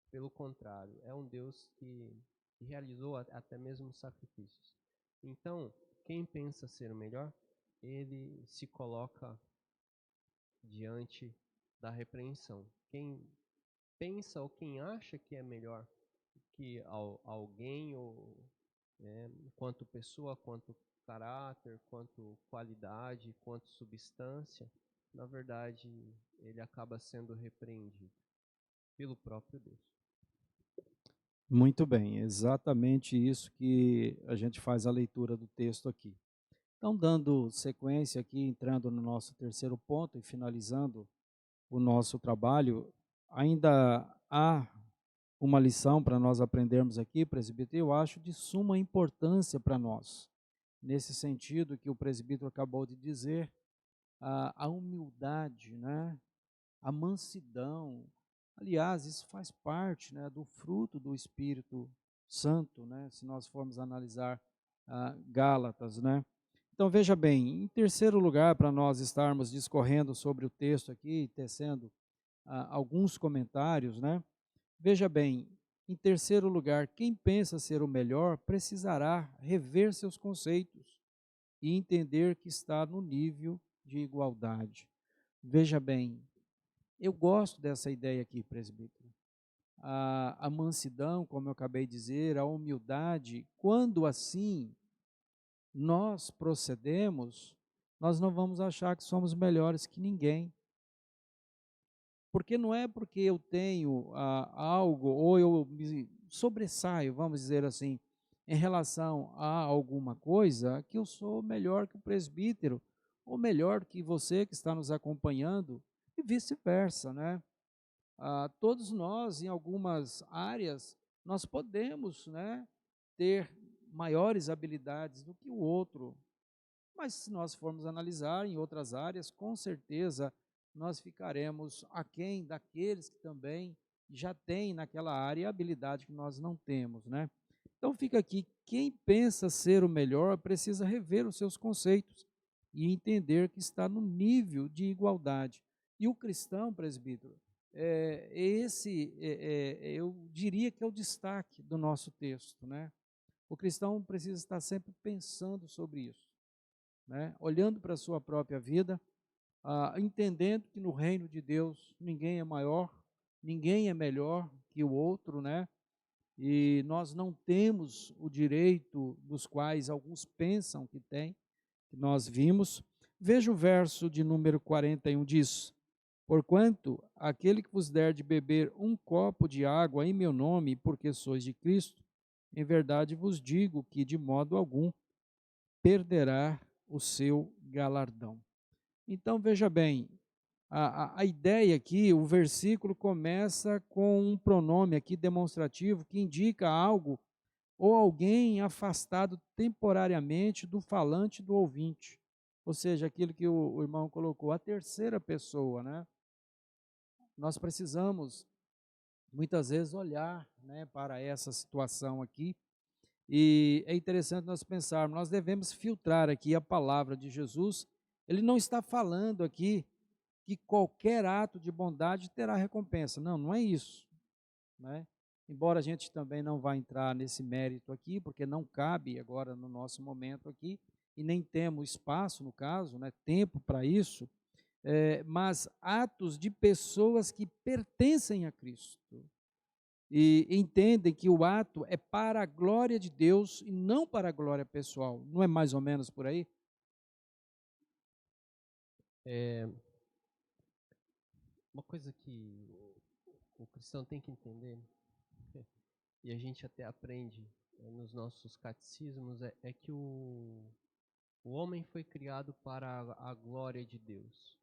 Pelo contrário, é um Deus que realizou até mesmo sacrifícios. Então, quem pensa ser o melhor, ele se coloca diante da repreensão. Quem pensa ou quem acha que é melhor que alguém, ou, quanto pessoa, quanto caráter, quanto qualidade, quanto substância, na verdade, ele acaba sendo repreendido pelo próprio Deus. Muito bem, exatamente isso que a gente faz a leitura do texto aqui. Então, dando sequência aqui, entrando no nosso terceiro ponto e finalizando o nosso trabalho, ainda há uma lição para nós aprendermos aqui, presbítero, eu acho de suma importância para nós, nesse sentido que o presbítero acabou de dizer, a humildade, né? A mansidão. Aliás, isso faz parte, né, do fruto do Espírito Santo, né, se nós formos analisar Gálatas, né. Então, veja bem, em terceiro lugar, para nós estarmos discorrendo sobre o texto aqui, tecendo alguns comentários, né, veja bem, em terceiro lugar, quem pensa ser o melhor precisará rever seus conceitos e entender que está no nível de igualdade. Veja bem, eu gosto dessa ideia aqui, presbítero. A mansidão, como eu acabei de dizer, a humildade, quando assim nós procedemos, nós não vamos achar que somos melhores que ninguém. Porque não é porque eu tenho algo, ou eu me sobressaio, vamos dizer assim, em relação a alguma coisa, que eu sou melhor que o presbítero, ou melhor que você que está nos acompanhando, e vice-versa, né? Todos nós, em algumas áreas, nós podemos, né, ter maiores habilidades do que o outro, mas se nós formos analisar em outras áreas, com certeza nós ficaremos aquém daqueles que também já têm naquela área a habilidade que nós não temos, né? Então fica aqui, quem pensa ser o melhor precisa rever os seus conceitos e entender que está no nível de igualdade. E o cristão, presbítero, eu diria que é o destaque do nosso texto, né? O cristão precisa estar sempre pensando sobre isso, né? Olhando para a sua própria vida, entendendo que no reino de Deus ninguém é maior, ninguém é melhor que o outro, né? E nós não temos o direito dos quais alguns pensam que têm, que nós vimos. Veja o verso de número 41, diz: porquanto aquele que vos der de beber um copo de água em meu nome, porque sois de Cristo, em verdade vos digo que de modo algum perderá o seu galardão. Então veja bem, a ideia aqui, o versículo começa com um pronome aqui demonstrativo que indica algo ou alguém afastado temporariamente do falante e do ouvinte. Ou seja, aquilo que o irmão colocou, a terceira pessoa, né? Nós precisamos muitas vezes olhar, né, para essa situação aqui. E é interessante nós pensarmos, nós devemos filtrar aqui a palavra de Jesus. Ele não está falando aqui que qualquer ato de bondade terá recompensa. Não, não é isso, né? Embora a gente também não vá entrar nesse mérito aqui, porque não cabe agora no nosso momento aqui, e nem temos espaço, no caso, né, tempo para isso, mas atos de pessoas que pertencem a Cristo e entendem que o ato é para a glória de Deus e não para a glória pessoal. Não é mais ou menos por aí? É, uma coisa que o cristão tem que entender, e a gente até aprende nos nossos catecismos, é que o homem foi criado para a glória de Deus.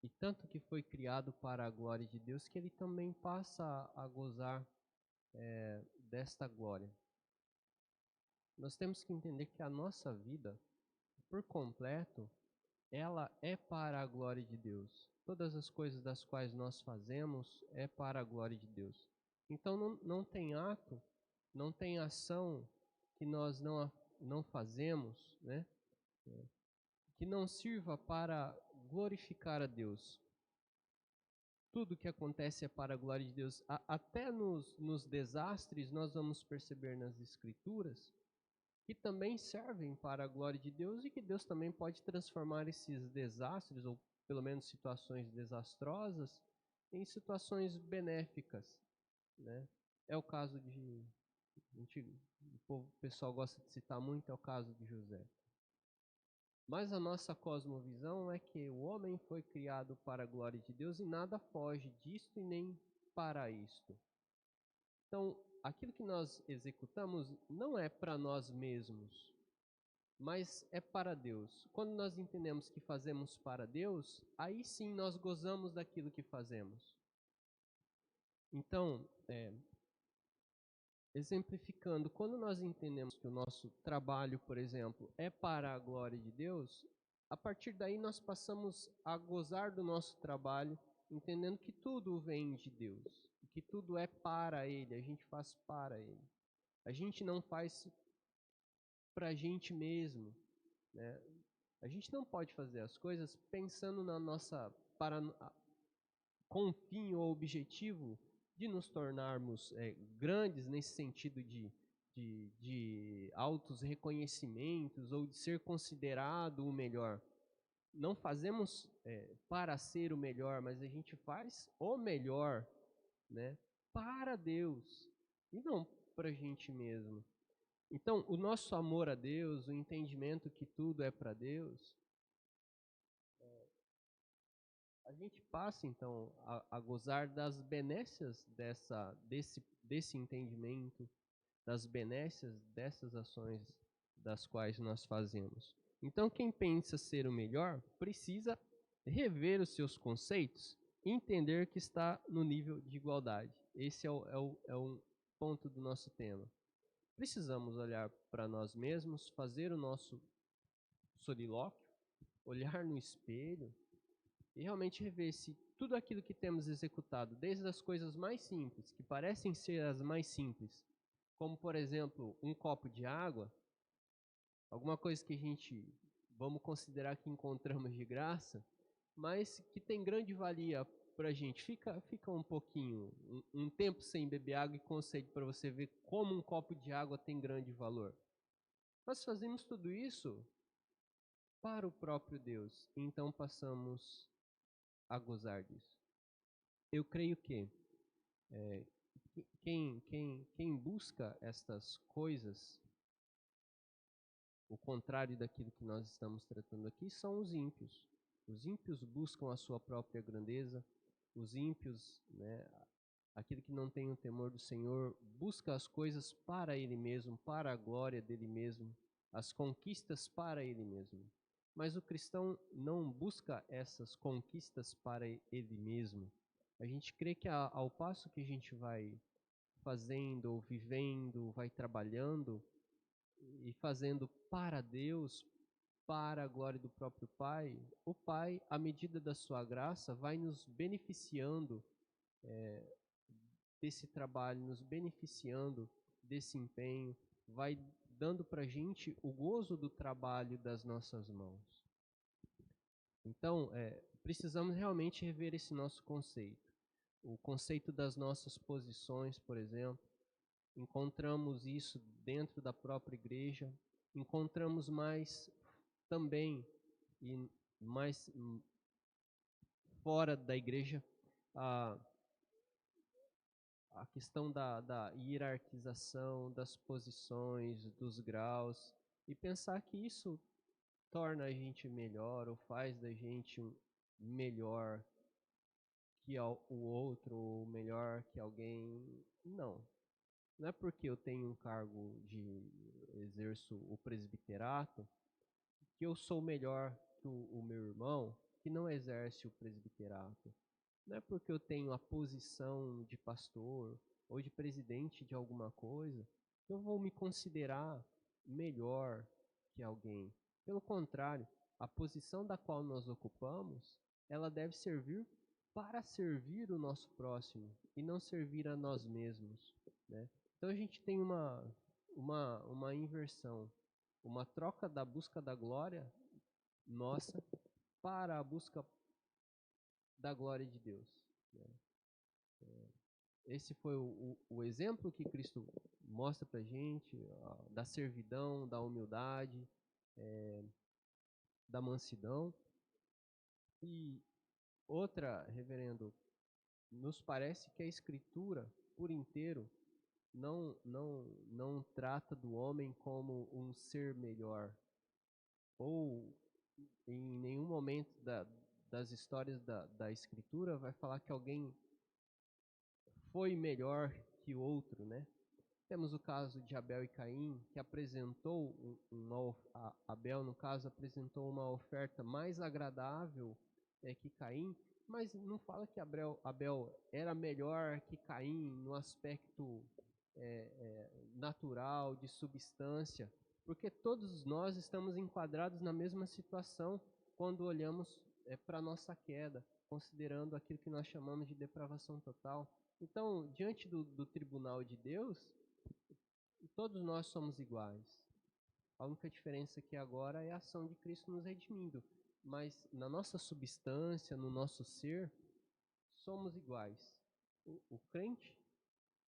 E tanto que foi criado para a glória de Deus, que ele também passa a gozar desta glória. Nós temos que entender que a nossa vida, por completo, ela é para a glória de Deus. Todas as coisas das quais nós fazemos é para a glória de Deus. Então não tem ato, não tem ação que nós não fazemos, né? Que não sirva para glorificar a Deus. Tudo que acontece é para a glória de Deus. Até nos desastres, nós vamos perceber nas Escrituras que também servem para a glória de Deus e que Deus também pode transformar esses desastres, ou pelo menos situações desastrosas, em situações benéficas, né? É o caso o pessoal gosta de citar muito, é o caso de José. Mas a nossa cosmovisão é que o homem foi criado para a glória de Deus e nada foge disto e nem para isto. Então, aquilo que nós executamos não é para nós mesmos, mas é para Deus. Quando nós entendemos que fazemos para Deus, aí sim nós gozamos daquilo que fazemos. Então, exemplificando, quando nós entendemos que o nosso trabalho, por exemplo, é para a glória de Deus, a partir daí nós passamos a gozar do nosso trabalho, entendendo que tudo vem de Deus, que tudo é para Ele, a gente faz para Ele. A gente não faz para a gente mesmo, né? A gente não pode fazer as coisas pensando na nossa, com o fim ou objetivo de nos tornarmos grandes nesse sentido de altos reconhecimentos ou de ser considerado o melhor. Não fazemos para ser o melhor, mas a gente faz o melhor, né, para Deus e não para a gente mesmo. Então, o nosso amor a Deus, o entendimento que tudo é para Deus, a gente passa então a gozar das benécias desse entendimento, das benécias dessas ações das quais nós fazemos. Então, quem pensa ser o melhor precisa rever os seus conceitos e entender que está no nível de igualdade. Esse é um ponto do nosso tema. Precisamos olhar para nós mesmos, fazer o nosso solilóquio, olhar no espelho e realmente rever se tudo aquilo que temos executado, desde as coisas mais simples, que parecem ser as mais simples, como por exemplo um copo de água, alguma coisa que a gente vamos considerar que encontramos de graça, mas que tem grande valia para a gente. Fica um pouquinho, um tempo sem beber água e concede para você ver como um copo de água tem grande valor. Nós fazemos tudo isso para o próprio Deus, então passamos a gozar disso. Eu creio que quem busca estas coisas, o contrário daquilo que nós estamos tratando aqui, são os ímpios. Os ímpios buscam a sua própria grandeza, os ímpios, né, aquele que não tem o temor do Senhor, busca as coisas para ele mesmo, para a glória dele mesmo, as conquistas para ele mesmo. Mas o cristão não busca essas conquistas para ele mesmo. A gente crê que ao passo que a gente vai fazendo, ou vivendo, vai trabalhando e fazendo para Deus, para a glória do próprio Pai, o Pai, à medida da sua graça, vai nos beneficiando desse trabalho, nos beneficiando desse empenho, vai dando para a gente o gozo do trabalho das nossas mãos. Então, precisamos realmente rever esse nosso conceito. O conceito das nossas posições, por exemplo, encontramos isso dentro da própria igreja, encontramos mais também e mais fora da igreja a questão da hierarquização, das posições, dos graus, e pensar que isso torna a gente melhor ou faz da gente melhor que o outro ou melhor que alguém. Não. Não é porque eu tenho um cargo exerço o presbiterato que eu sou melhor que o meu irmão que não exerce o presbiterato. Não é porque eu tenho a posição de pastor ou de presidente de alguma coisa que eu vou me considerar melhor que alguém. Pelo contrário, a posição da qual nós ocupamos, ela deve servir para servir o nosso próximo e não servir a nós mesmos, né? Então a gente tem uma inversão, uma troca da busca da glória nossa para a busca da glória de Deus, né? Esse foi o exemplo que Cristo mostra para a gente, da servidão, da humildade, da mansidão. E outra, reverendo, nos parece que a Escritura, por inteiro, não trata do homem como um ser melhor, ou em nenhum momento das histórias da Escritura vai falar que alguém foi melhor que o outro, né? Temos o caso de Abel e Caim, que apresentou, Abel, no caso, apresentou uma oferta mais agradável que Caim, mas não fala que Abel era melhor que Caim no aspecto natural, de substância, porque todos nós estamos enquadrados na mesma situação quando olhamos para a nossa queda, considerando aquilo que nós chamamos de depravação total. Então, diante do tribunal de Deus, todos nós somos iguais. A única diferença aqui agora é a ação de Cristo nos redimindo. Mas na nossa substância, no nosso ser, somos iguais. O crente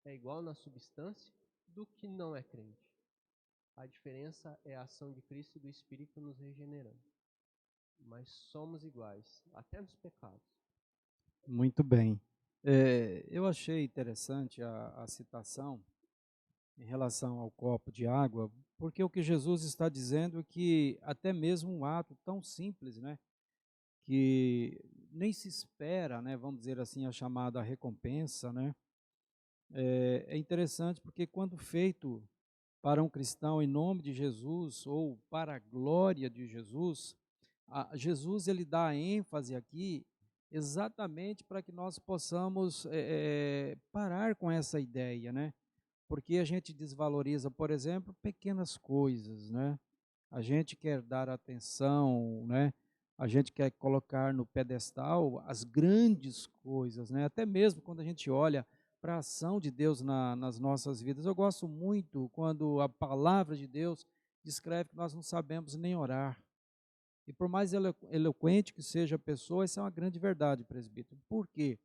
é igual na substância do que não é crente. A diferença é a ação de Cristo e do Espírito nos regenerando. Mas somos iguais, até nos pecados. Muito bem. Eu achei interessante a citação em relação ao copo de água, porque o que Jesus está dizendo é que até mesmo um ato tão simples, né, que nem se espera, né, vamos dizer assim, a chamada recompensa, né, é interessante porque quando feito para um cristão em nome de Jesus ou para a glória de Jesus, Jesus ele dá ênfase aqui exatamente para que nós possamos parar com essa ideia, né? Porque a gente desvaloriza, por exemplo, pequenas coisas, né? A gente quer dar atenção, né? A gente quer colocar no pedestal as grandes coisas, né? Até mesmo quando a gente olha para a ação de Deus nas nossas vidas. Eu gosto muito quando a palavra de Deus descreve que nós não sabemos nem orar. E por mais eloquente que seja a pessoa, essa é uma grande verdade, presbítero. Por quê?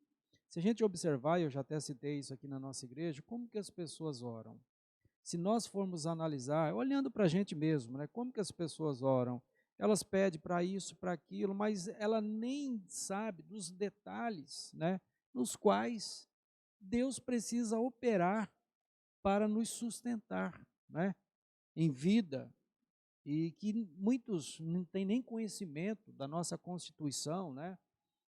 Se a gente observar, eu já até citei isso aqui na nossa igreja, como que as pessoas oram? Se nós formos analisar, olhando para a gente mesmo, né, como que as pessoas oram? Elas pedem para isso, para aquilo, mas ela nem sabe dos detalhes, né, nos quais Deus precisa operar para nos sustentar, né, em vida, e que muitos não têm nem conhecimento da nossa constituição, né,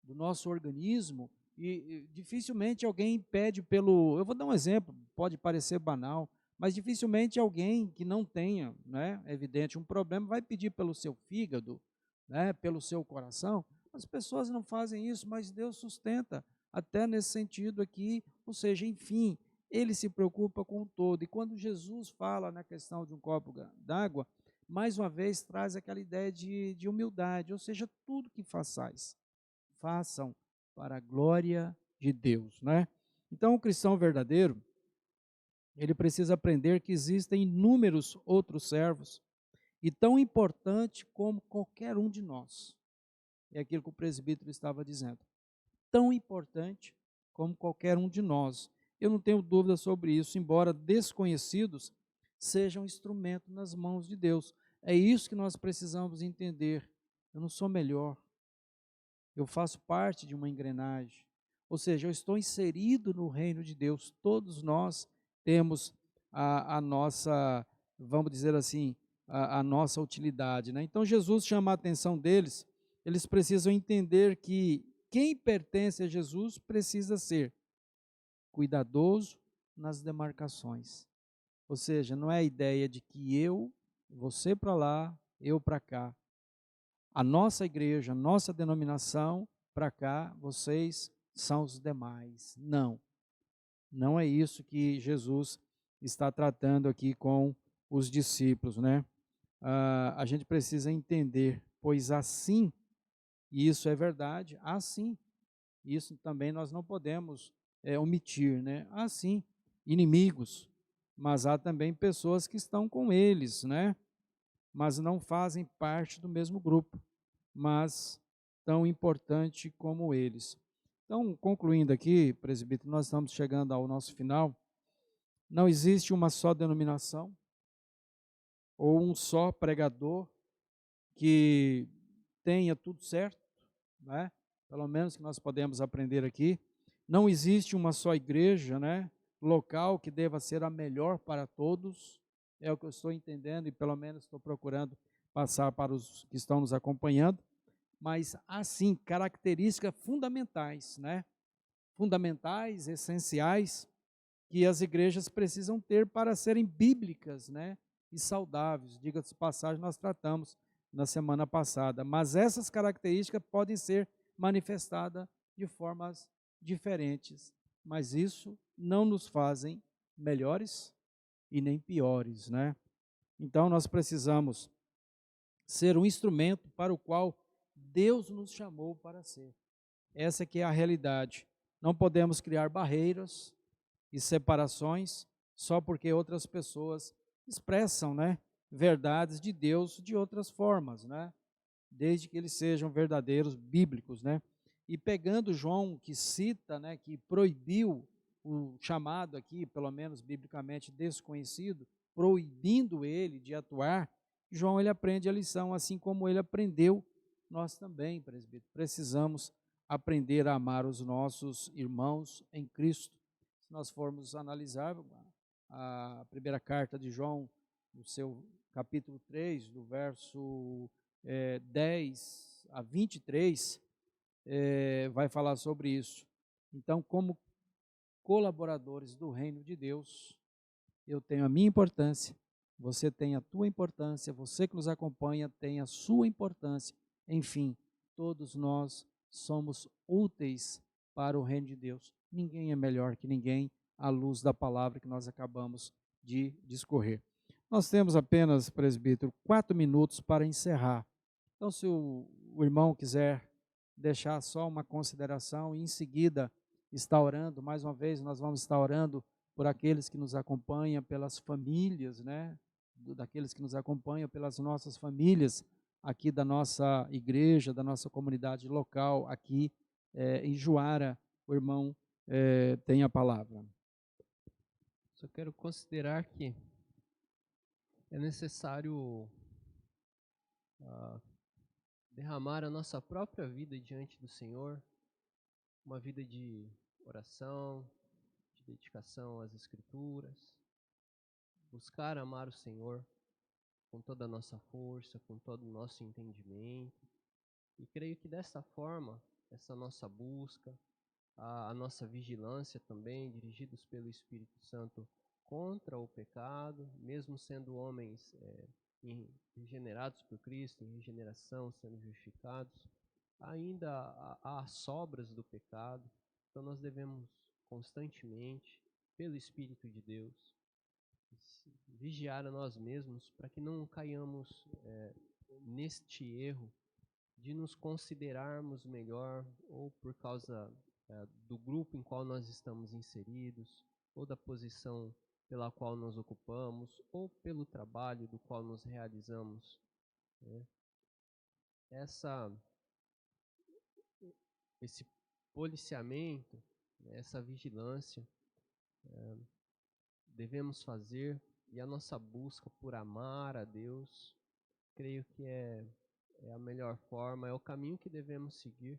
do nosso organismo, e dificilmente alguém pede pelo, eu vou dar um exemplo, pode parecer banal, mas dificilmente alguém que não tenha, né, é evidente, um problema vai pedir pelo seu fígado, né, pelo seu coração. As pessoas não fazem isso, mas Deus sustenta até nesse sentido aqui, ou seja, enfim, ele se preocupa com o todo. E quando Jesus fala na questão de um copo d'água, mais uma vez traz aquela ideia de humildade, ou seja, tudo que façais, façam para a glória de Deus, né? Então, o cristão verdadeiro, ele precisa aprender que existem inúmeros outros servos e tão importante como qualquer um de nós. É aquilo que o presbítero estava dizendo. Tão importante como qualquer um de nós. Eu não tenho dúvida sobre isso, embora desconhecidos, sejam instrumento nas mãos de Deus. É isso que nós precisamos entender. Eu não sou melhor, eu faço parte de uma engrenagem. Ou seja, eu estou inserido no reino de Deus. Todos nós temos a nossa, vamos dizer assim, a nossa utilidade, né? Então Jesus chama a atenção deles, eles precisam entender que quem pertence a Jesus precisa ser cuidadoso nas demarcações. Ou seja, não é a ideia de que você para lá, eu para cá. A nossa igreja, a nossa denominação, para cá, vocês são os demais. Não, não é isso que Jesus está tratando aqui com os discípulos, né? A gente precisa entender, pois assim, e isso é verdade, assim, isso também nós não podemos omitir, né? Assim, inimigos, mas há também pessoas que estão com eles, né? Mas não fazem parte do mesmo grupo, mas tão importante como eles. Então, concluindo aqui, presbítero, nós estamos chegando ao nosso final. Não existe uma só denominação ou um só pregador que tenha tudo certo, né? Pelo menos que nós podemos aprender aqui. Não existe uma só igreja, né? Local que deva ser a melhor para todos. É o que eu estou entendendo e pelo menos estou procurando passar para os que estão nos acompanhando. Mas, assim, características fundamentais, né? Fundamentais, essenciais, que as igrejas precisam ter para serem bíblicas, né? E saudáveis. Diga-se de passagem, nós tratamos na semana passada. Mas essas características podem ser manifestadas de formas diferentes. Mas isso não nos fazem melhores e nem piores, né? Então, nós precisamos ser um instrumento para o qual Deus nos chamou para ser. Essa que é a realidade. Não podemos criar barreiras e separações só porque outras pessoas expressam, né, verdades de Deus de outras formas, né? Desde que eles sejam verdadeiros bíblicos, né? E pegando João que cita, né, que proibiu o chamado aqui, pelo menos biblicamente desconhecido, proibindo ele de atuar, João ele aprende a lição, assim como ele aprendeu, nós também, presbítero, precisamos aprender a amar os nossos irmãos em Cristo. Se nós formos analisar a primeira carta de João, no seu capítulo 3, do verso 10 a 23, vai falar sobre isso. Então, como colaboradores do reino de Deus, eu tenho a minha importância, você tem a tua importância, você que nos acompanha tem a sua importância. Enfim, todos nós somos úteis para o reino de Deus. Ninguém é melhor que ninguém à luz da palavra que nós acabamos de discorrer. Nós temos apenas, presbítero, 4 minutos para encerrar. Então, se o irmão quiser deixar só uma consideração e em seguida estar orando, mais uma vez nós vamos estar orando por aqueles que nos acompanham, pelas famílias, né? Daqueles que nos acompanham, pelas nossas famílias aqui da nossa igreja, da nossa comunidade local aqui em Juara. O irmão tem a palavra. Só quero considerar que é necessário derramar a nossa própria vida diante do Senhor, uma vida de oração, de dedicação às Escrituras, buscar amar o Senhor com toda a nossa força, com todo o nosso entendimento. E creio que desta forma, essa nossa busca, a nossa vigilância também, dirigidos pelo Espírito Santo contra o pecado, mesmo sendo homens regenerados por Cristo, em regeneração, sendo justificados, ainda há sobras do pecado. Então nós devemos constantemente, pelo Espírito de Deus, vigiar a nós mesmos para que não caiamos neste erro de nos considerarmos melhor ou por causa do grupo em qual nós estamos inseridos, ou da posição pela qual nós ocupamos, ou pelo trabalho do qual nos realizamos, né? Essa, esse policiamento, né, essa vigilância, devemos fazer, e a nossa busca por amar a Deus, creio que é a melhor forma, é o caminho que devemos seguir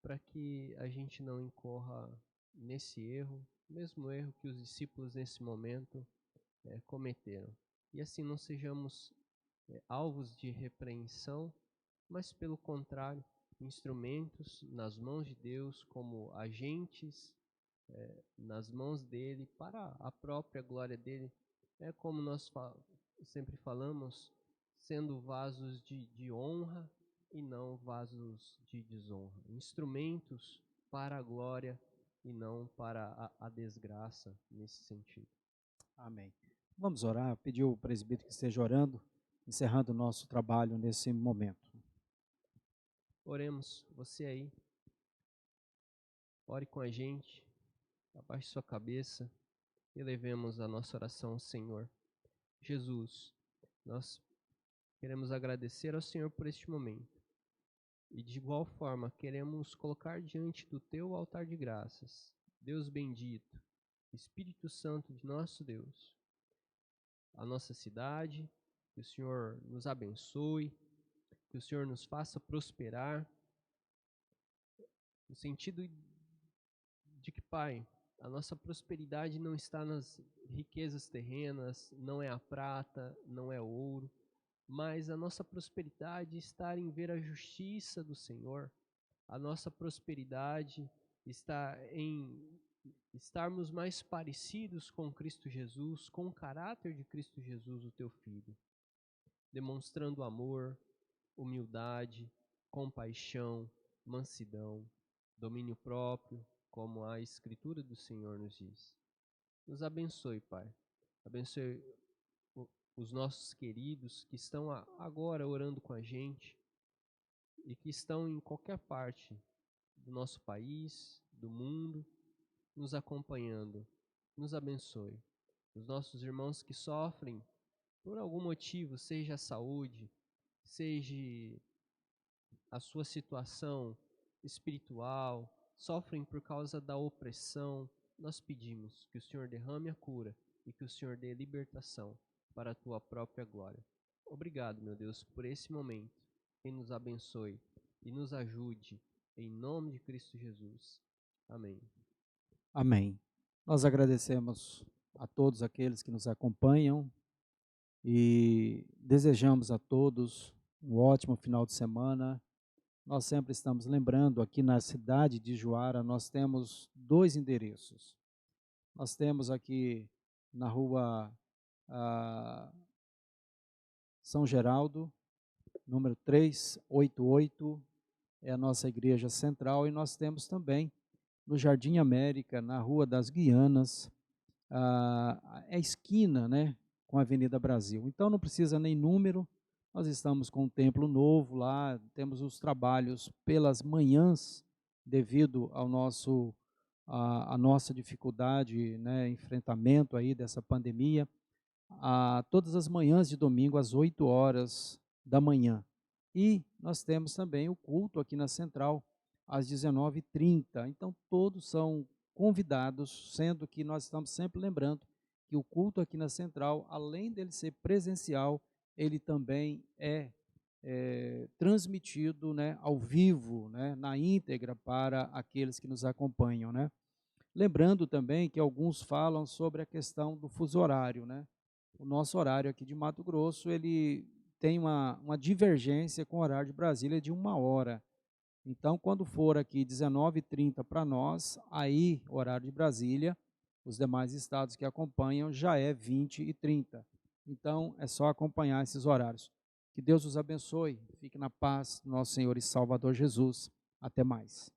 para que a gente não incorra nesse erro, mesmo erro que os discípulos nesse momento cometeram. E assim não sejamos alvos de repreensão, mas pelo contrário, instrumentos nas mãos de Deus, como agentes nas mãos dele, para a própria glória dele. É como nós sempre falamos, sendo vasos de honra e não vasos de desonra. Instrumentos para a glória e não para a desgraça, nesse sentido. Amém. Vamos orar, pedir ao presbítero que esteja orando, encerrando o nosso trabalho nesse momento. Oremos, você aí, ore com a gente, abaixe sua cabeça e levemos a nossa oração ao Senhor. Jesus, nós queremos agradecer ao Senhor por este momento. E de igual forma, queremos colocar diante do teu altar de graças, Deus bendito, Espírito Santo de nosso Deus, a nossa cidade, que o Senhor nos abençoe, que o Senhor nos faça prosperar, no sentido de que, Pai, a nossa prosperidade não está nas riquezas terrenas, não é a prata, não é o ouro, mas a nossa prosperidade está em ver a justiça do Senhor. A nossa prosperidade está em estarmos mais parecidos com Cristo Jesus, com o caráter de Cristo Jesus, o teu Filho, demonstrando amor, humildade, compaixão, mansidão, domínio próprio, como a Escritura do Senhor nos diz. Nos abençoe, Pai. Abençoe os nossos queridos que estão agora orando com a gente e que estão em qualquer parte do nosso país, do mundo, nos acompanhando. Nos abençoe. Os nossos irmãos que sofrem por algum motivo, seja a saúde, seja a sua situação espiritual, sofrem por causa da opressão, nós pedimos que o Senhor derrame a cura e que o Senhor dê libertação para a tua própria glória. Obrigado, meu Deus, por esse momento. Que nos abençoe e nos ajude, em nome de Cristo Jesus. Amém. Amém. Nós agradecemos a todos aqueles que nos acompanham e desejamos a todos um ótimo final de semana. Nós sempre estamos lembrando, aqui na cidade de Juara, nós temos 2 endereços. Nós temos aqui na rua São Geraldo, número 388, é a nossa igreja central, e nós temos também no Jardim América, na Rua das Guianas, é esquina, né, com a Avenida Brasil. Então não precisa nem número, nós estamos com um templo novo lá, temos os trabalhos pelas manhãs, devido ao a nossa dificuldade, né, enfrentamento aí dessa pandemia, todas as manhãs de domingo às 8 horas da manhã. E nós temos também o culto aqui na Central, às 19h30. Então, todos são convidados, sendo que nós estamos sempre lembrando que o culto aqui na Central, além dele ser presencial, ele também é transmitido, né, ao vivo, né, na íntegra para aqueles que nos acompanham, né. Lembrando também que alguns falam sobre a questão do fuso horário, né. O nosso horário aqui de Mato Grosso, ele tem uma divergência com o horário de Brasília de 1 hora. Então, quando for aqui 19h30 para nós, aí, horário de Brasília, os demais estados que acompanham, já é 20h30. Então, é só acompanhar esses horários. Que Deus os abençoe, fique na paz do nosso Senhor e Salvador Jesus. Até mais.